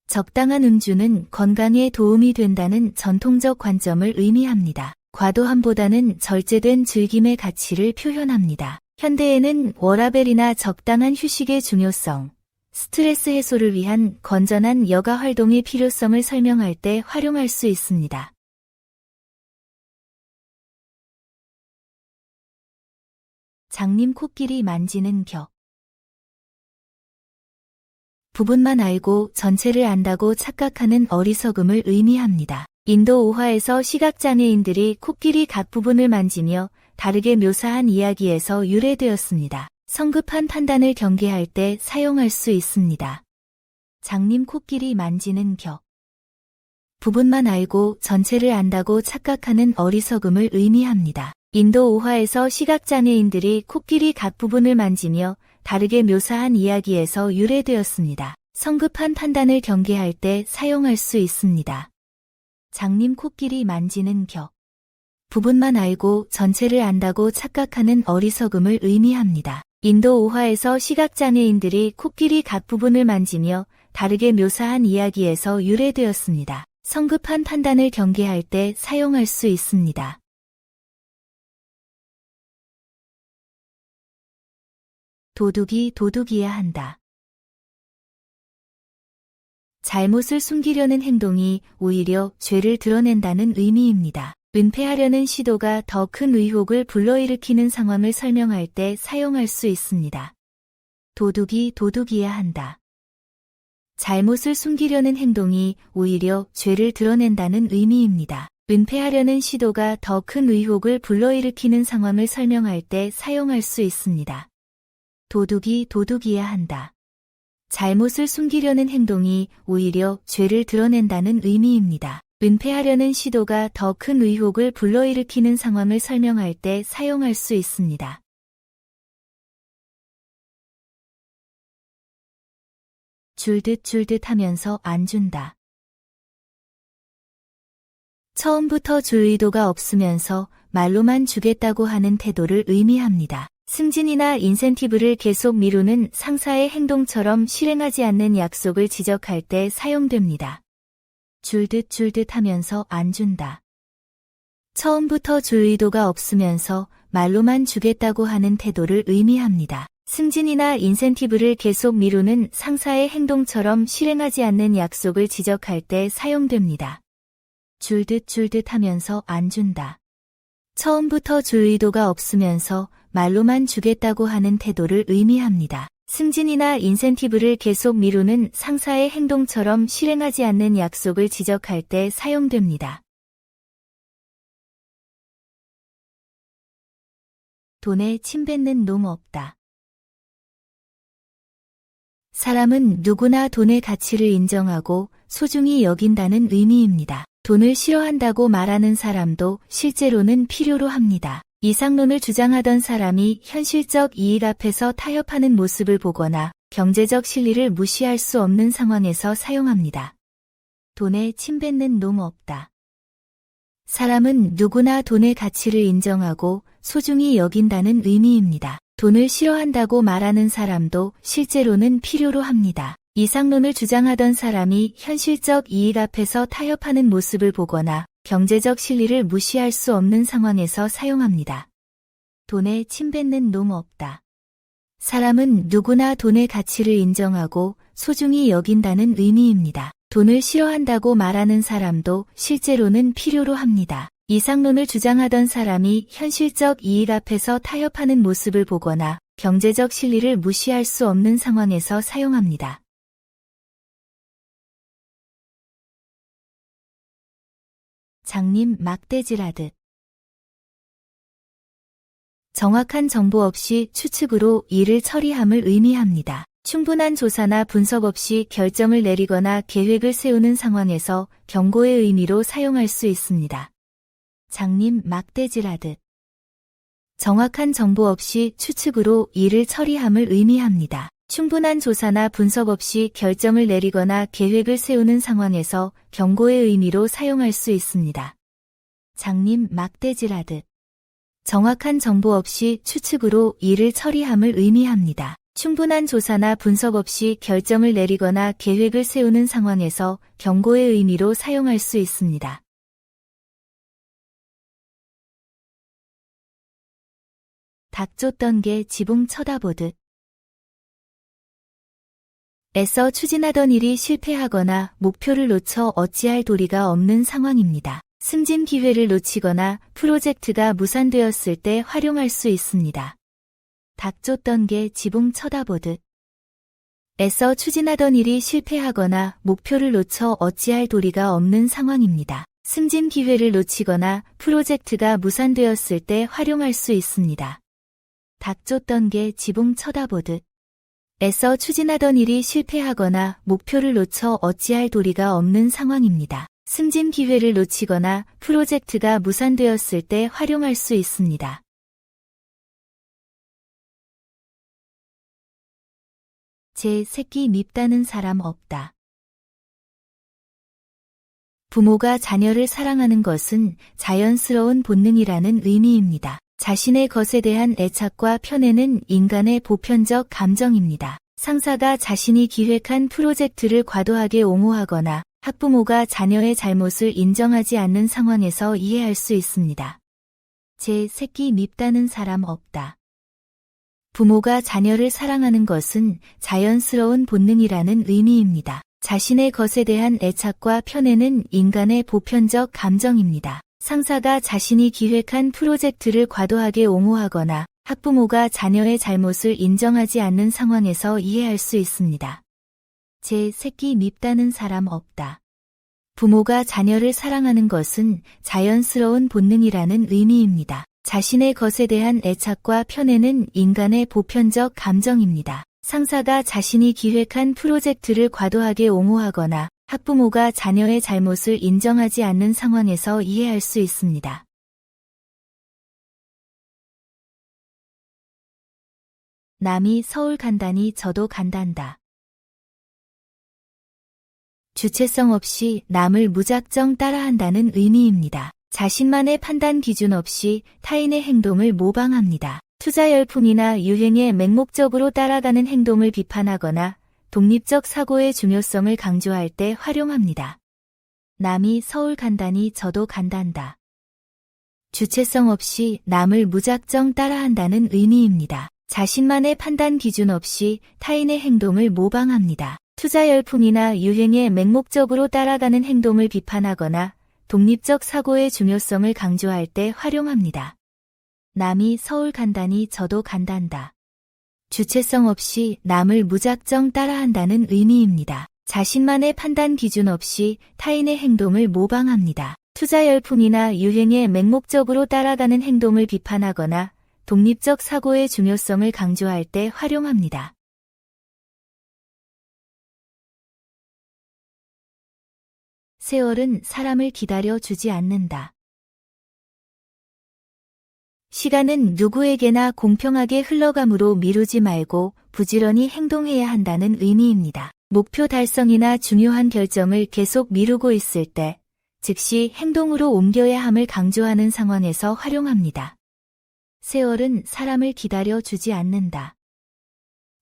적당한 음주는 건강에 도움이 된다는 전통적 관점을 의미합니다. 과도함보다는 절제된 즐김의 가치를 표현합니다. 현대에는 워라밸이나 적당한 휴식의 중요성, 스트레스 해소를 위한 건전한 여가 활동의 필요성을 설명할 때 활용할 수 있습니다. 장님 코끼리 만지는 격. 부분만 알고 전체를 안다고 착각하는 어리석음을 의미합니다. 인도 오화에서 시각장애인들이 코끼리 각 부분을 만지며 다르게 묘사한 이야기에서 유래되었습니다. 성급한 판단을 경계할 때 사용할 수 있습니다. 장님 코끼리 만지는 격. 부분만 알고 전체를 안다고 착각하는 어리석음을 의미합니다. 인도 오화에서 시각장애인들이 코끼리 각 부분을 만지며 다르게 묘사한 이야기에서 유래되었습니다. 성급한 판단을 경계할 때 사용할 수 있습니다. 장님 코끼리 만지는 격. 부분만 알고 전체를 안다고 착각하는 어리석음을 의미합니다. 인도 오화에서 시각장애인들이 코끼리 각 부분을 만지며 다르게 묘사한 이야기에서 유래되었습니다. 성급한 판단을 경계할 때 사용할 수 있습니다. 도둑이 도둑이야 한다. 잘못을 숨기려는 행동이 오히려 죄를 드러낸다는 의미입니다. 은폐하려는 시도가 더 큰 의혹을 불러일으키는 상황을 설명할 때 사용할 수 있습니다. 도둑이 도둑이야 한다. 잘못을 숨기려는 행동이 오히려 죄를 드러낸다는 의미입니다. 은폐하려는 시도가 더 큰 의혹을 불러일으키는 상황을 설명할 때 사용할 수 있습니다. 도둑이 도둑이야 한다. 잘못을 숨기려는 행동이 오히려 죄를 드러낸다는 의미입니다. 은폐하려는 시도가 더 큰 의혹을 불러일으키는 상황을 설명할 때 사용할 수 있습니다. 줄듯 하면서 안 준다. 처음부터 줄 의도가 없으면서 말로만 주겠다고 하는 태도를 의미합니다. 승진이나 인센티브를 계속 미루는 상사의 행동처럼 실행하지 않는 약속을 지적할 때 사용됩니다. 줄듯 하면서 안 준다. 처음부터 줄 의도가 없으면서 말로만 주겠다고 하는 태도를 의미합니다. 승진이나 인센티브를 계속 미루는 상사의 행동처럼 실행하지 않는 약속을 지적할 때 사용됩니다. 줄듯 하면서 안 준다. 처음부터 줄 의도가 없으면서 말로만 주겠다고 하는 태도를 의미합니다. 승진이나 인센티브를 계속 미루는 상사의 행동처럼 실행하지 않는 약속을 지적할 때 사용됩니다. 돈에 침 뱉는 놈 없다. 사람은 누구나 돈의 가치를 인정하고 소중히 여긴다는 의미입니다. 돈을 싫어한다고 말하는 사람도 실제로는 필요로 합니다. 이상론을 주장하던 사람이 현실적 이익 앞에서 타협하는 모습을 보거나 경제적 실리를 무시할 수 없는 상황에서 사용합니다. 돈에 침 뱉는 놈 없다. 사람은 누구나 돈의 가치를 인정하고 소중히 여긴다는 의미입니다. 돈을 싫어한다고 말하는 사람도 실제로는 필요로 합니다. 이상론을 주장하던 사람이 현실적 이익 앞에서 타협하는 모습을 보거나 경제적 실리를 무시할 수 없는 상황에서 사용합니다. 돈에 침 뱉는 놈 없다. 사람은 누구나 돈의 가치를 인정하고 소중히 여긴다는 의미입니다. 돈을 싫어한다고 말하는 사람도 실제로는 필요로 합니다. 이상론을 주장하던 사람이 현실적 이익 앞에서 타협하는 모습을 보거나 경제적 실리를 무시할 수 없는 상황에서 사용합니다. 장님 막대질하듯. 정확한 정보 없이 추측으로 일을 처리함을 의미합니다. 충분한 조사나 분석 없이 결정을 내리거나 계획을 세우는 상황에서 경고의 의미로 사용할 수 있습니다. 장님 막대질하듯. 정확한 정보 없이 추측으로 일을 처리함을 의미합니다. 충분한 조사나 분석 없이 결정을 내리거나 계획을 세우는 상황에서 경고의 의미로 사용할 수 있습니다. 장님 막대질하듯. 정확한 정보 없이 추측으로 일을 처리함을 의미합니다. 충분한 조사나 분석 없이 결정을 내리거나 계획을 세우는 상황에서 경고의 의미로 사용할 수 있습니다. 닭 쫓던 개 지붕 쳐다보듯. 애써 추진하던 일이 실패하거나 목표를 놓쳐 어찌할 도리가 없는 상황입니다. 승진 기회를 놓치거나 프로젝트가 무산되었을 때 활용할 수 있습니다. 닭 쫓던 개 지붕 쳐다보듯. 애써 추진하던 일이 실패하거나 목표를 놓쳐 어찌할 도리가 없는 상황입니다. 승진 기회를 놓치거나 프로젝트가 무산되었을 때 활용할 수 있습니다. 닭 쫓던 개 지붕 쳐다보듯. 애써 추진하던 일이 실패하거나 목표를 놓쳐 어찌할 도리가 없는 상황입니다. 승진 기회를 놓치거나 프로젝트가 무산되었을 때 활용할 수 있습니다. 제 새끼 밉다는 사람 없다. 부모가 자녀를 사랑하는 것은 자연스러운 본능이라는 의미입니다. 자신의 것에 대한 애착과 편애는 인간의 보편적 감정입니다. 상사가 자신이 기획한 프로젝트를 과도하게 옹호하거나 학부모가 자녀의 잘못을 인정하지 않는 상황에서 이해할 수 있습니다. 제 새끼 밉다는 사람 없다. 부모가 자녀를 사랑하는 것은 자연스러운 본능이라는 의미입니다. 자신의 것에 대한 애착과 편애는 인간의 보편적 감정입니다. 상사가 자신이 기획한 프로젝트를 과도하게 옹호하거나 학부모가 자녀의 잘못을 인정하지 않는 상황에서 이해할 수 있습니다. 제 새끼 밉다는 사람 없다. 부모가 자녀를 사랑하는 것은 자연스러운 본능이라는 의미입니다. 자신의 것에 대한 애착과 편애는 인간의 보편적 감정입니다. 상사가 자신이 기획한 프로젝트를 과도하게 옹호하거나 학부모가 자녀의 잘못을 인정하지 않는 상황에서 이해할 수 있습니다. 남이 서울 간다니 저도 간단다. 주체성 없이 남을 무작정 따라한다는 의미입니다. 자신만의 판단 기준 없이 타인의 행동을 모방합니다. 투자 열풍이나 유행에 맹목적으로 따라가는 행동을 비판하거나 독립적 사고의 중요성을 강조할 때 활용합니다. 남이 서울 간다니 저도 간단다. 주체성 없이 남을 무작정 따라한다는 의미입니다. 자신만의 판단 기준 없이 타인의 행동을 모방합니다. 투자 열풍이나 유행에 맹목적으로 따라가는 행동을 비판하거나 독립적 사고의 중요성을 강조할 때 활용합니다. 남이 서울 간다니 저도 간단다. 주체성 없이 남을 무작정 따라한다는 의미입니다. 자신만의 판단 기준 없이 타인의 행동을 모방합니다. 투자 열풍이나 유행에 맹목적으로 따라가는 행동을 비판하거나 독립적 사고의 중요성을 강조할 때 활용합니다. 세월은 사람을 기다려 주지 않는다. 시간은 누구에게나 공평하게 흘러가므로 미루지 말고 부지런히 행동해야 한다는 의미입니다. 목표 달성이나 중요한 결정을 계속 미루고 있을 때 즉시 행동으로 옮겨야 함을 강조하는 상황에서 활용합니다. 세월은 사람을 기다려 주지 않는다.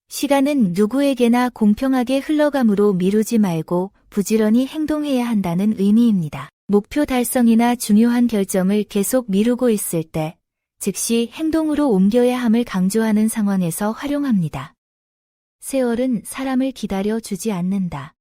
시간은 누구에게나 공평하게 흘러가므로 미루지 말고 부지런히 행동해야 한다는 의미입니다. 목표 달성이나 중요한 결정을 계속 미루고 있을 때 즉시 행동으로 옮겨야 함을 강조하는 상황에서 활용합니다. 세월은 사람을 기다려 주지 않는다.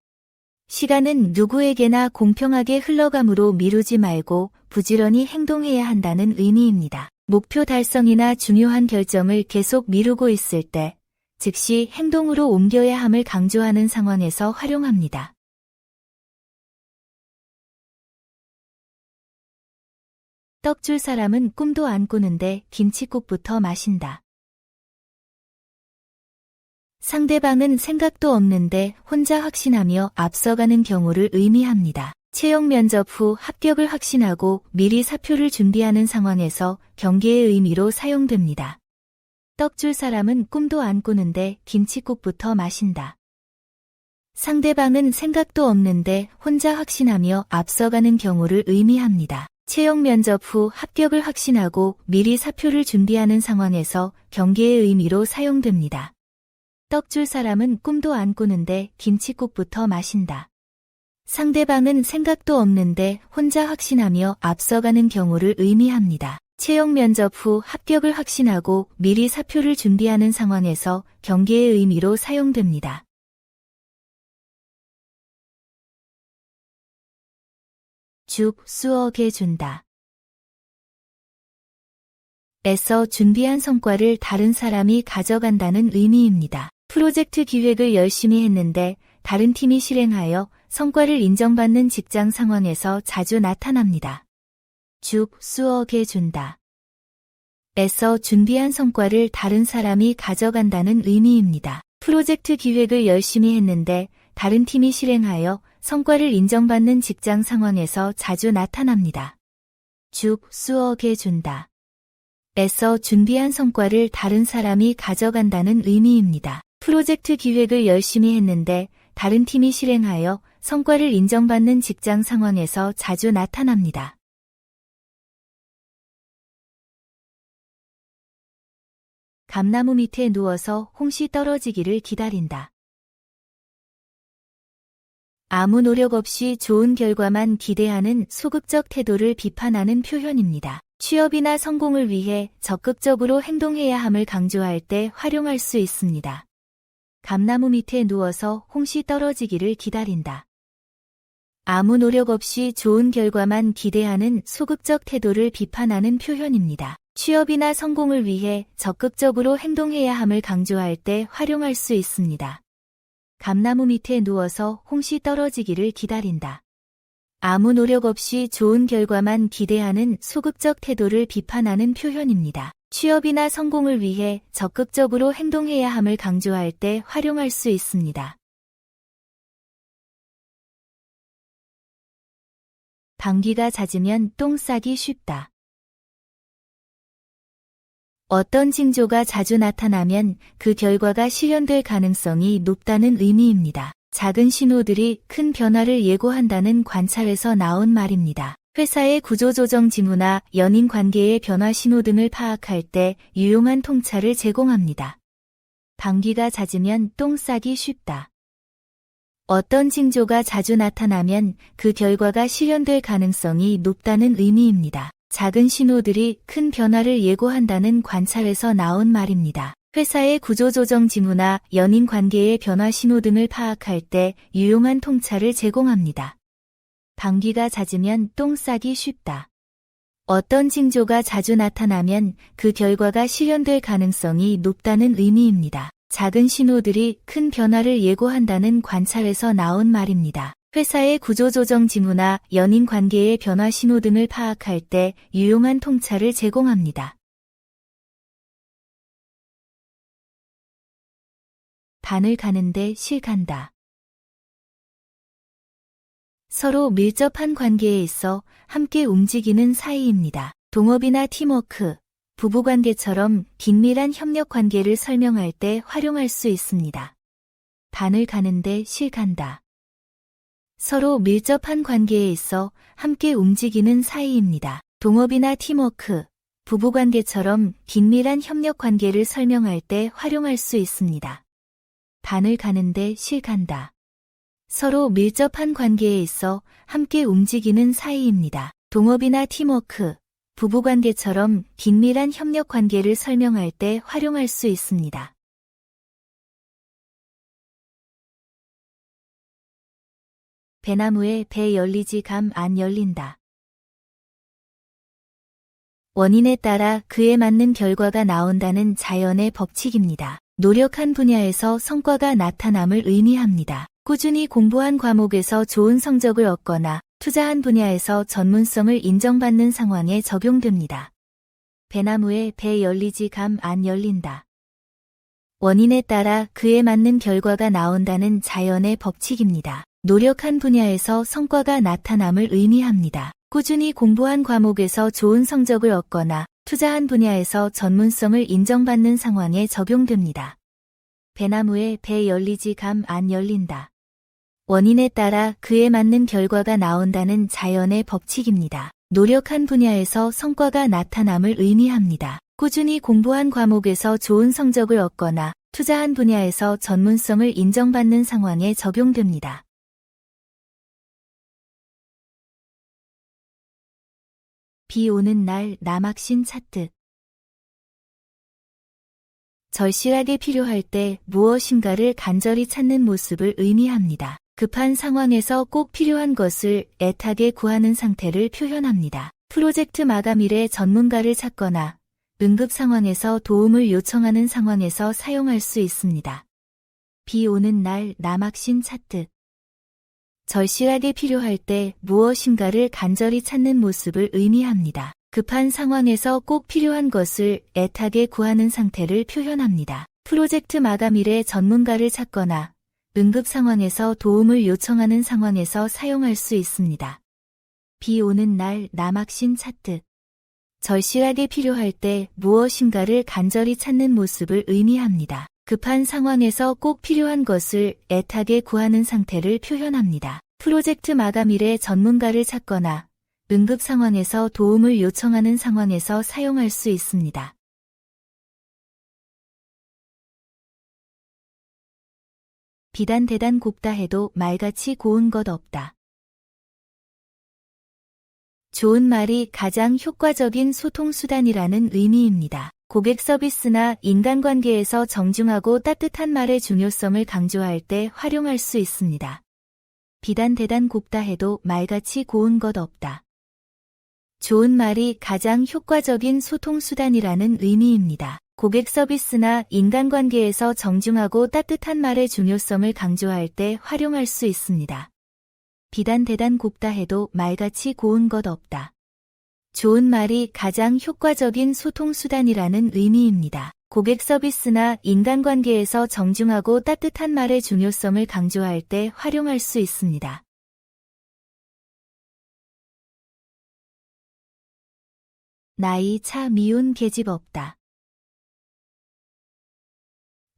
시간은 누구에게나 공평하게 흘러가므로 미루지 말고 부지런히 행동해야 한다는 의미입니다. 목표 달성이나 중요한 결정을 계속 미루고 있을 때 즉시 행동으로 옮겨야 함을 강조하는 상황에서 활용합니다. 떡 줄 사람은 꿈도 안 꾸는데 김칫국부터 마신다. 상대방은 생각도 없는데 혼자 확신하며 앞서가는 경우를 의미합니다. 채용 면접 후 합격을 확신하고 미리 사표를 준비하는 상황에서 경계의 의미로 사용됩니다. 떡 줄 사람은 꿈도 안 꾸는데 김칫국부터 마신다. 상대방은 생각도 없는데 혼자 확신하며 앞서가는 경우를 의미합니다. 채용 면접 후 합격을 확신하고 미리 사표를 준비하는 상황에서 경계의 의미로 사용됩니다. 떡 줄 사람은 꿈도 안 꾸는데 김칫국부터 마신다. 상대방은 생각도 없는데 혼자 확신하며 앞서가는 경우를 의미합니다. 채용 면접 후 합격을 확신하고 미리 사표를 준비하는 상황에서 경계의 의미로 사용됩니다. 죽 수억에 준다. 애써 준비한 성과를 다른 사람이 가져간다는 의미입니다. 프로젝트 기획을 열심히 했는데 다른 팀이 실행하여 성과를 인정받는 직장 상황에서 자주 나타납니다. 죽 수억에 준다. 애써 준비한 성과를 다른 사람이 가져간다는 의미입니다. 프로젝트 기획을 열심히 했는데 다른 팀이 실행하여 성과를 인정받는 직장 상황에서 자주 나타납니다. 죽 수억에 준다. 애써 준비한 성과를 다른 사람이 가져간다는 의미입니다. 프로젝트 기획을 열심히 했는데 다른 팀이 실행하여 성과를 인정받는 직장 상황에서 자주 나타납니다. 감나무 밑에 누워서 홍시 떨어지기를 기다린다. 아무 노력 없이 좋은 결과만 기대하는 소극적 태도를 비판하는 표현입니다. 취업이나 성공을 위해 적극적으로 행동해야 함을 강조할 때 활용할 수 있습니다. 감나무 밑에 누워서 홍시 떨어지기를 기다린다. 아무 노력 없이 좋은 결과만 기대하는 소극적 태도를 비판하는 표현입니다. 취업이나 성공을 위해 적극적으로 행동해야 함을 강조할 때 활용할 수 있습니다. 감나무 밑에 누워서 홍시 떨어지기를 기다린다. 아무 노력 없이 좋은 결과만 기대하는 소극적 태도를 비판하는 표현입니다. 취업이나 성공을 위해 적극적으로 행동해야 함을 강조할 때 활용할 수 있습니다. 방귀가 잦으면 똥 싸기 쉽다. 어떤 징조가 자주 나타나면 그 결과가 실현될 가능성이 높다는 의미입니다. 작은 신호들이 큰 변화를 예고한다는 관찰에서 나온 말입니다. 회사의 구조조정 징후나 연인 관계의 변화 신호 등을 파악할 때 유용한 통찰을 제공합니다. 방귀가 잦으면 똥 싸기 쉽다. 어떤 징조가 자주 나타나면 그 결과가 실현될 가능성이 높다는 의미입니다. 작은 신호들이 큰 변화를 예고한다는 관찰에서 나온 말입니다. 회사의 구조조정 징후나 연인 관계의 변화 신호 등을 파악할 때 유용한 통찰을 제공합니다. 방귀가 잦으면 똥 싸기 쉽다. 어떤 징조가 자주 나타나면 그 결과가 실현될 가능성이 높다는 의미입니다. 작은 신호들이 큰 변화를 예고한다는 관찰에서 나온 말입니다. 회사의 구조조정 징후나 연인 관계의 변화 신호 등을 파악할 때 유용한 통찰을 제공합니다. 반을 가는데 실 간다. 서로 밀접한 관계에 있어 함께 움직이는 사이입니다. 동업이나 팀워크, 부부관계처럼 긴밀한 협력 관계를 설명할 때 활용할 수 있습니다. 반을 가는데 실 간다. 서로 밀접한 관계에 있어 함께 움직이는 사이입니다. 동업이나 팀워크, 부부관계처럼 긴밀한 협력 관계를 설명할 때 활용할 수 있습니다. 반을 가는데 실 간다. 서로 밀접한 관계에 있어 함께 움직이는 사이입니다. 동업이나 팀워크, 부부관계처럼 긴밀한 협력 관계를 설명할 때 활용할 수 있습니다. 배나무에 배 열리지 감 안 열린다. 원인에 따라 그에 맞는 결과가 나온다는 자연의 법칙입니다. 노력한 분야에서 성과가 나타남을 의미합니다. 꾸준히 공부한 과목에서 좋은 성적을 얻거나 투자한 분야에서 전문성을 인정받는 상황에 적용됩니다. 배나무에 배 열리지 감 안 열린다. 원인에 따라 그에 맞는 결과가 나온다는 자연의 법칙입니다. 노력한 분야에서 성과가 나타남을 의미합니다. 꾸준히 공부한 과목에서 좋은 성적을 얻거나 투자한 분야에서 전문성을 인정받는 상황에 적용됩니다. 배나무에 배 열리지 감 안 열린다. 원인에 따라 그에 맞는 결과가 나온다는 자연의 법칙입니다. 노력한 분야에서 성과가 나타남을 의미합니다. 꾸준히 공부한 과목에서 좋은 성적을 얻거나 투자한 분야에서 전문성을 인정받는 상황에 적용됩니다. 비 오는 날 남학신 찾듯. 절실하게 필요할 때 무엇인가를 간절히 찾는 모습을 의미합니다. 급한 상황에서 꼭 필요한 것을 애타게 구하는 상태를 표현합니다. 프로젝트 마감일에 전문가를 찾거나 응급 상황에서 도움을 요청하는 상황에서 사용할 수 있습니다. 비 오는 날 남학신 찾듯. 절실하게 필요할 때 무엇인가를 간절히 찾는 모습을 의미합니다. 급한 상황에서 꼭 필요한 것을 애타게 구하는 상태를 표현합니다. 프로젝트 마감일에 전문가를 찾거나 응급 상황에서 도움을 요청하는 상황에서 사용할 수 있습니다. 비 오는 날 남학신 찾듯. 절실하게 필요할 때 무엇인가를 간절히 찾는 모습을 의미합니다. 급한 상황에서 꼭 필요한 것을 애타게 구하는 상태를 표현합니다. 프로젝트 마감일에 전문가를 찾거나 응급 상황에서 도움을 요청하는 상황에서 사용할 수 있습니다. 비단 대단 곱다 해도 말같이 고운 것 없다. 좋은 말이 가장 효과적인 소통수단이라는 의미입니다. 고객 서비스나 인간관계에서 정중하고 따뜻한 말의 중요성을 강조할 때 활용할 수 있습니다. 비단 대단 곱다 해도 말같이 고운 것 없다. 좋은 말이 가장 효과적인 소통수단이라는 의미입니다. 고객 서비스나 인간관계에서 정중하고 따뜻한 말의 중요성을 강조할 때 활용할 수 있습니다. 비단 대단 곱다 해도 말같이 고운 것 없다. 좋은 말이 가장 효과적인 소통수단이라는 의미입니다. 고객 서비스나 인간관계에서 정중하고 따뜻한 말의 중요성을 강조할 때 활용할 수 있습니다. 나이 차 미운 계집 없다.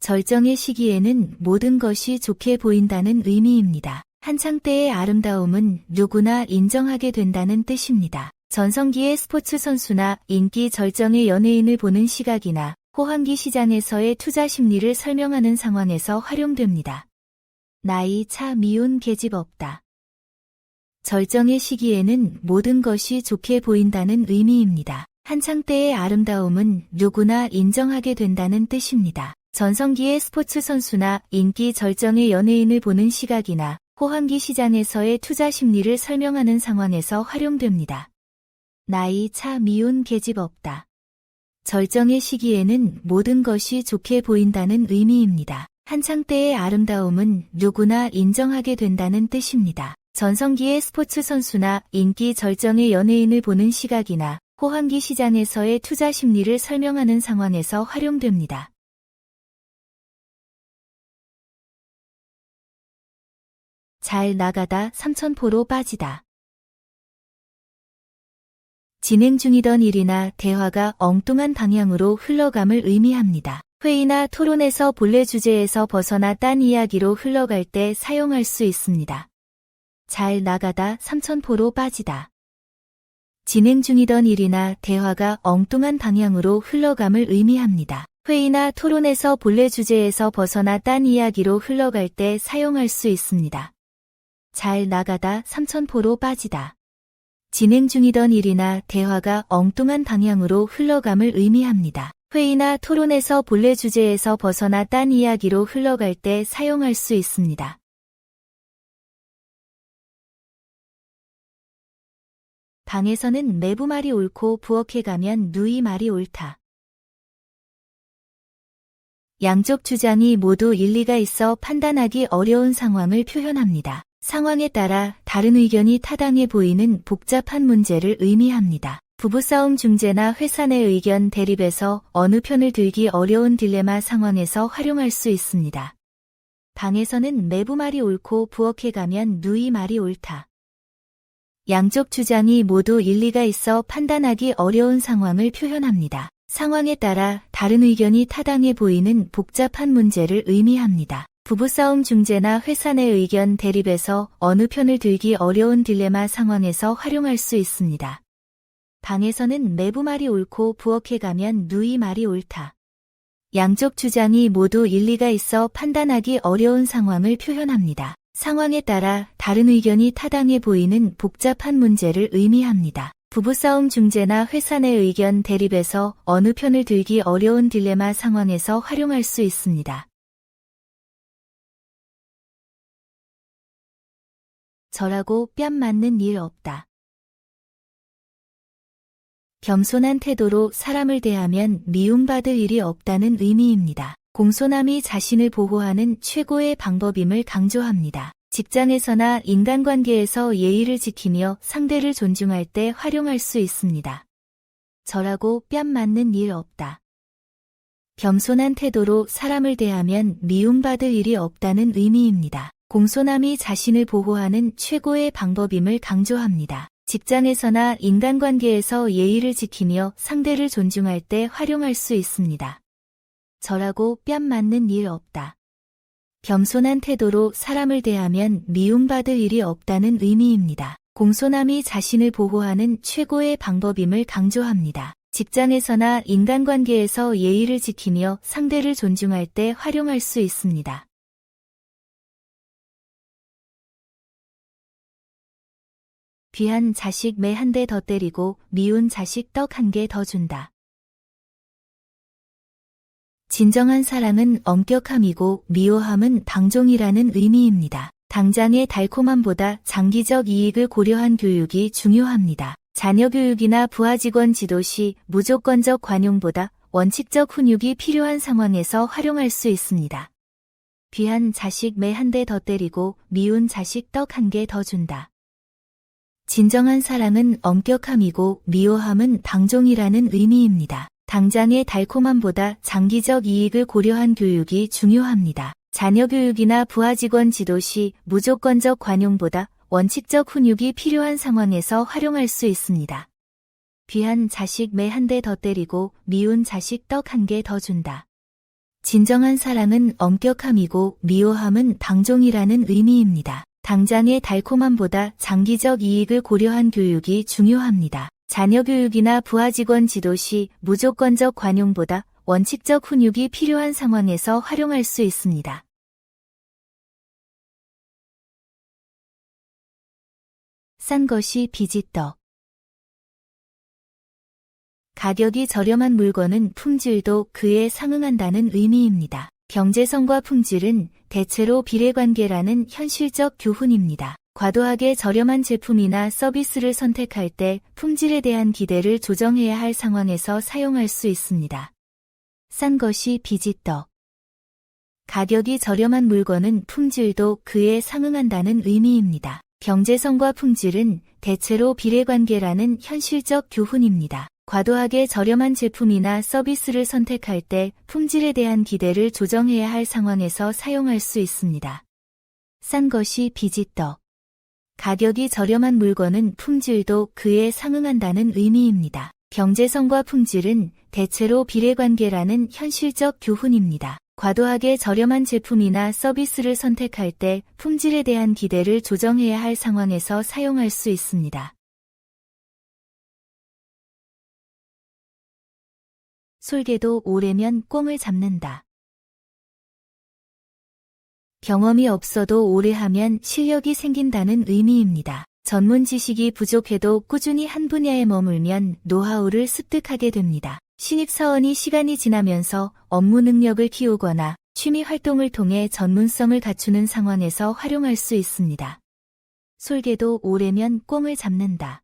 절정의 시기에는 모든 것이 좋게 보인다는 의미입니다. 한창 때의 아름다움은 누구나 인정하게 된다는 뜻입니다. 전성기의 스포츠 선수나 인기 절정의 연예인을 보는 시각이나 호황기 시장에서의 투자 심리를 설명하는 상황에서 활용됩니다. 나이 차 미운 계집 없다. 절정의 시기에는 모든 것이 좋게 보인다는 의미입니다. 한창 때의 아름다움은 누구나 인정하게 된다는 뜻입니다. 전성기의 스포츠 선수나 인기 절정의 연예인을 보는 시각이나 호황기 시장에서의 투자 심리를 설명하는 상황에서 활용됩니다. 나이 차 미운 계집 없다. 절정의 시기에는 모든 것이 좋게 보인다는 의미입니다. 한창 때의 아름다움은 누구나 인정하게 된다는 뜻입니다. 전성기의 스포츠 선수나 인기 절정의 연예인을 보는 시각이나 호황기 시장에서의 투자 심리를 설명하는 상황에서 활용됩니다. 잘 나가다 삼천포로 빠지다. 진행 중이던 일이나 대화가 엉뚱한 방향으로 흘러감을 의미합니다. 회의나 토론에서 본래 주제에서 벗어나 딴 이야기로 흘러갈 때 사용할 수 있습니다. 잘 나가다 삼천포로 빠지다. 진행 중이던 일이나 대화가 엉뚱한 방향으로 흘러감을 의미합니다. 회의나 토론에서 본래 주제에서 벗어나 딴 이야기로 흘러갈 때 사용할 수 있습니다. 잘 나가다 삼천포로 빠지다. 진행 중이던 일이나 대화가 엉뚱한 방향으로 흘러감을 의미합니다. 회의나 토론에서 본래 주제에서 벗어나 딴 이야기로 흘러갈 때 사용할 수 있습니다. 방에서는 매부 말이 옳고 부엌에 가면 누이 말이 옳다. 양쪽 주장이 모두 일리가 있어 판단하기 어려운 상황을 표현합니다. 상황에 따라 다른 의견이 타당해 보이는 복잡한 문제를 의미합니다. 부부싸움 중재나 회사 내 의견 대립에서 어느 편을 들기 어려운 딜레마 상황에서 활용할 수 있습니다. 방에서는 매부 말이 옳고 부엌에 가면 누이 말이 옳다. 양쪽 주장이 모두 일리가 있어 판단하기 어려운 상황을 표현합니다. 상황에 따라 다른 의견이 타당해 보이는 복잡한 문제를 의미합니다. 부부싸움 중재나 회사 내 의견 대립에서 어느 편을 들기 어려운 딜레마 상황에서 활용할 수 있습니다. 방에서는 매부 말이 옳고 부엌에 가면 누이 말이 옳다. 양쪽 주장이 모두 일리가 있어 판단하기 어려운 상황을 표현합니다. 상황에 따라 다른 의견이 타당해 보이는 복잡한 문제를 의미합니다. 부부싸움 중재나 회사 내 의견 대립에서 어느 편을 들기 어려운 딜레마 상황에서 활용할 수 있습니다. 저라고 뺨 맞는 일 없다. 겸손한 태도로 사람을 대하면 미움받을 일이 없다는 의미입니다. 공손함이 자신을 보호하는 최고의 방법임을 강조합니다. 직장에서나 인간관계에서 예의를 지키며 상대를 존중할 때 활용할 수 있습니다. 저라고 뺨 맞는 일 없다. 겸손한 태도로 사람을 대하면 미움받을 일이 없다는 의미입니다. 공손함이 자신을 보호하는 최고의 방법임을 강조합니다. 직장에서나 인간관계에서 예의를 지키며 상대를 존중할 때 활용할 수 있습니다. 저라고 뺨 맞는 일 없다. 겸손한 태도로 사람을 대하면 미움받을 일이 없다는 의미입니다. 공손함이 자신을 보호하는 최고의 방법임을 강조합니다. 직장에서나 인간관계에서 예의를 지키며 상대를 존중할 때 활용할 수 있습니다. 귀한 자식 매 한 대 더 때리고 미운 자식 떡 한 개 더 준다. 진정한 사랑은 엄격함이고 미워함은 방종이라는 의미입니다. 당장의 달콤함보다 장기적 이익을 고려한 교육이 중요합니다. 자녀 교육이나 부하 직원 지도 시 무조건적 관용보다 원칙적 훈육이 필요한 상황에서 활용할 수 있습니다. 귀한 자식 매 한 대 더 때리고 미운 자식 떡 한 개 더 준다. 진정한 사랑은 엄격함이고 미워함은 방종이라는 의미입니다. 당장의 달콤함보다 장기적 이익을 고려한 교육이 중요합니다. 자녀 교육이나 부하 직원 지도 시 무조건적 관용보다 원칙적 훈육이 필요한 상황에서 활용할 수 있습니다. 귀한 자식 매 한 대 더 때리고 미운 자식 떡 한 개 더 준다. 진정한 사랑은 엄격함이고 미워함은 방종이라는 의미입니다. 당장의 달콤함보다 장기적 이익을 고려한 교육이 중요합니다. 자녀 교육이나 부하 직원 지도 시 무조건적 관용보다 원칙적 훈육이 필요한 상황에서 활용할 수 있습니다. 싼 것이 비지떡. 가격이 저렴한 물건은 품질도 그에 상응한다는 의미입니다. 경제성과 품질은 대체로 비례관계라는 현실적 교훈입니다. 과도하게 저렴한 제품이나 서비스를 선택할 때 품질에 대한 기대를 조정해야 할 상황에서 사용할 수 있습니다. 싼 것이 비지떡. 가격이 저렴한 물건은 품질도 그에 상응한다는 의미입니다. 경제성과 품질은 대체로 비례관계라는 현실적 교훈입니다. 과도하게 저렴한 제품이나 서비스를 선택할 때 품질에 대한 기대를 조정해야 할 상황에서 사용할 수 있습니다. 싼 것이 비지떡. 가격이 저렴한 물건은 품질도 그에 상응한다는 의미입니다. 경제성과 품질은 대체로 비례관계라는 현실적 교훈입니다. 과도하게 저렴한 제품이나 서비스를 선택할 때 품질에 대한 기대를 조정해야 할 상황에서 사용할 수 있습니다. 솔개도 오래면 꿩을 잡는다. 경험이 없어도 오래 하면 실력이 생긴다는 의미입니다. 전문 지식이 부족해도 꾸준히 한 분야에 머물면 노하우를 습득하게 됩니다. 신입사원이 시간이 지나면서 업무 능력을 키우거나 취미 활동을 통해 전문성을 갖추는 상황에서 활용할 수 있습니다. 솔개도 오래면 꿩을 잡는다.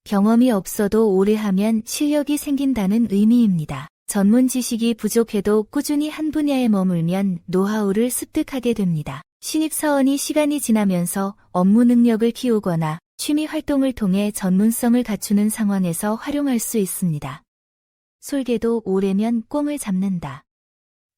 경험이 없어도 오래 하면 실력이 생긴다는 의미입니다. 전문 지식이 부족해도 꾸준히 한 분야에 머물면 노하우를 습득하게 됩니다. 신입사원이 시간이 지나면서 업무 능력을 키우거나 취미 활동을 통해 전문성을 갖추는 상황에서 활용할 수 있습니다. 솔개도 오래면 꽁을 잡는다.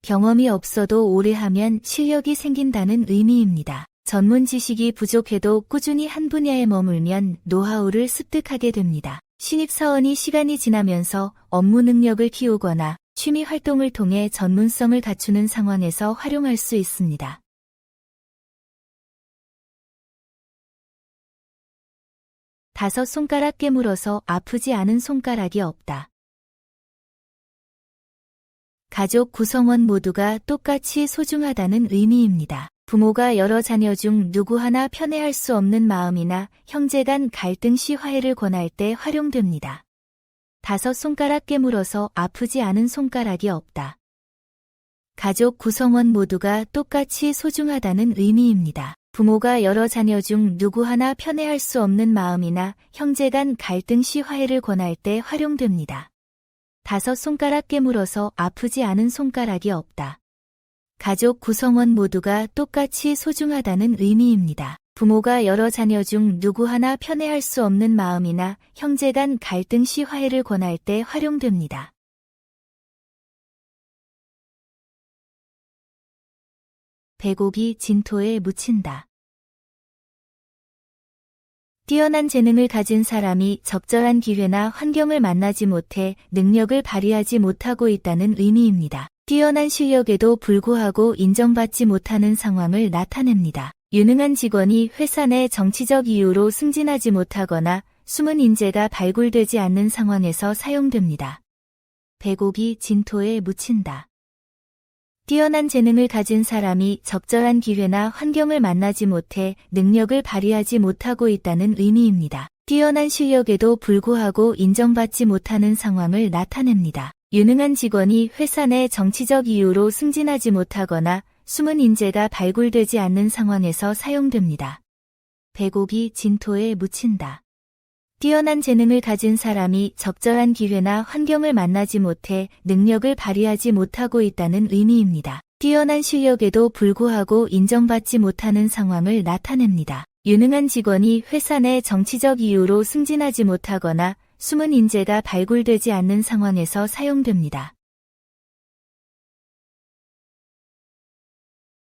경험이 없어도 오래 하면 실력이 생긴다는 의미입니다. 전문 지식이 부족해도 꾸준히 한 분야에 머물면 노하우를 습득하게 됩니다. 신입사원이 시간이 지나면서 업무 능력을 키우거나 취미 활동을 통해 전문성을 갖추는 상황에서 활용할 수 있습니다. 다섯 손가락 깨물어서 아프지 않은 손가락이 없다. 가족 구성원 모두가 똑같이 소중하다는 의미입니다. 부모가 여러 자녀 중 누구 하나 편애할 수 없는 마음이나 형제 간 갈등 시 화해를 권할 때 활용됩니다. 다섯 손가락 깨물어서 아프지 않은 손가락이 없다. 가족 구성원 모두가 똑같이 소중하다는 의미입니다. 부모가 여러 자녀 중 누구 하나 편애할 수 없는 마음이나 형제 간 갈등 시 화해를 권할 때 활용됩니다. 다섯 손가락 깨물어서 아프지 않은 손가락이 없다. 가족 구성원 모두가 똑같이 소중하다는 의미입니다. 부모가 여러 자녀 중 누구 하나 편애할 수 없는 마음이나 형제 간 갈등 시 화해를 권할 때 활용됩니다. 배고기 진토에 묻힌다. 뛰어난 재능을 가진 사람이 적절한 기회나 환경을 만나지 못해 능력을 발휘하지 못하고 있다는 의미입니다. 뛰어난 실력에도 불구하고 인정받지 못하는 상황을 나타냅니다. 유능한 직원이 회사 내 정치적 이유로 승진하지 못하거나 숨은 인재가 발굴되지 않는 상황에서 사용됩니다. 배고기 진토에 묻힌다. 뛰어난 재능을 가진 사람이 적절한 기회나 환경을 만나지 못해 능력을 발휘하지 못하고 있다는 의미입니다. 뛰어난 실력에도 불구하고 인정받지 못하는 상황을 나타냅니다. 유능한 직원이 회사 내 정치적 이유로 승진하지 못하거나 숨은 인재가 발굴되지 않는 상황에서 사용됩니다. 배고기 진토에 묻힌다. 뛰어난 재능을 가진 사람이 적절한 기회나 환경을 만나지 못해 능력을 발휘하지 못하고 있다는 의미입니다. 뛰어난 실력에도 불구하고 인정받지 못하는 상황을 나타냅니다. 유능한 직원이 회사 내 정치적 이유로 승진하지 못하거나 숨은 인재가 발굴되지 않는 상황에서 사용됩니다.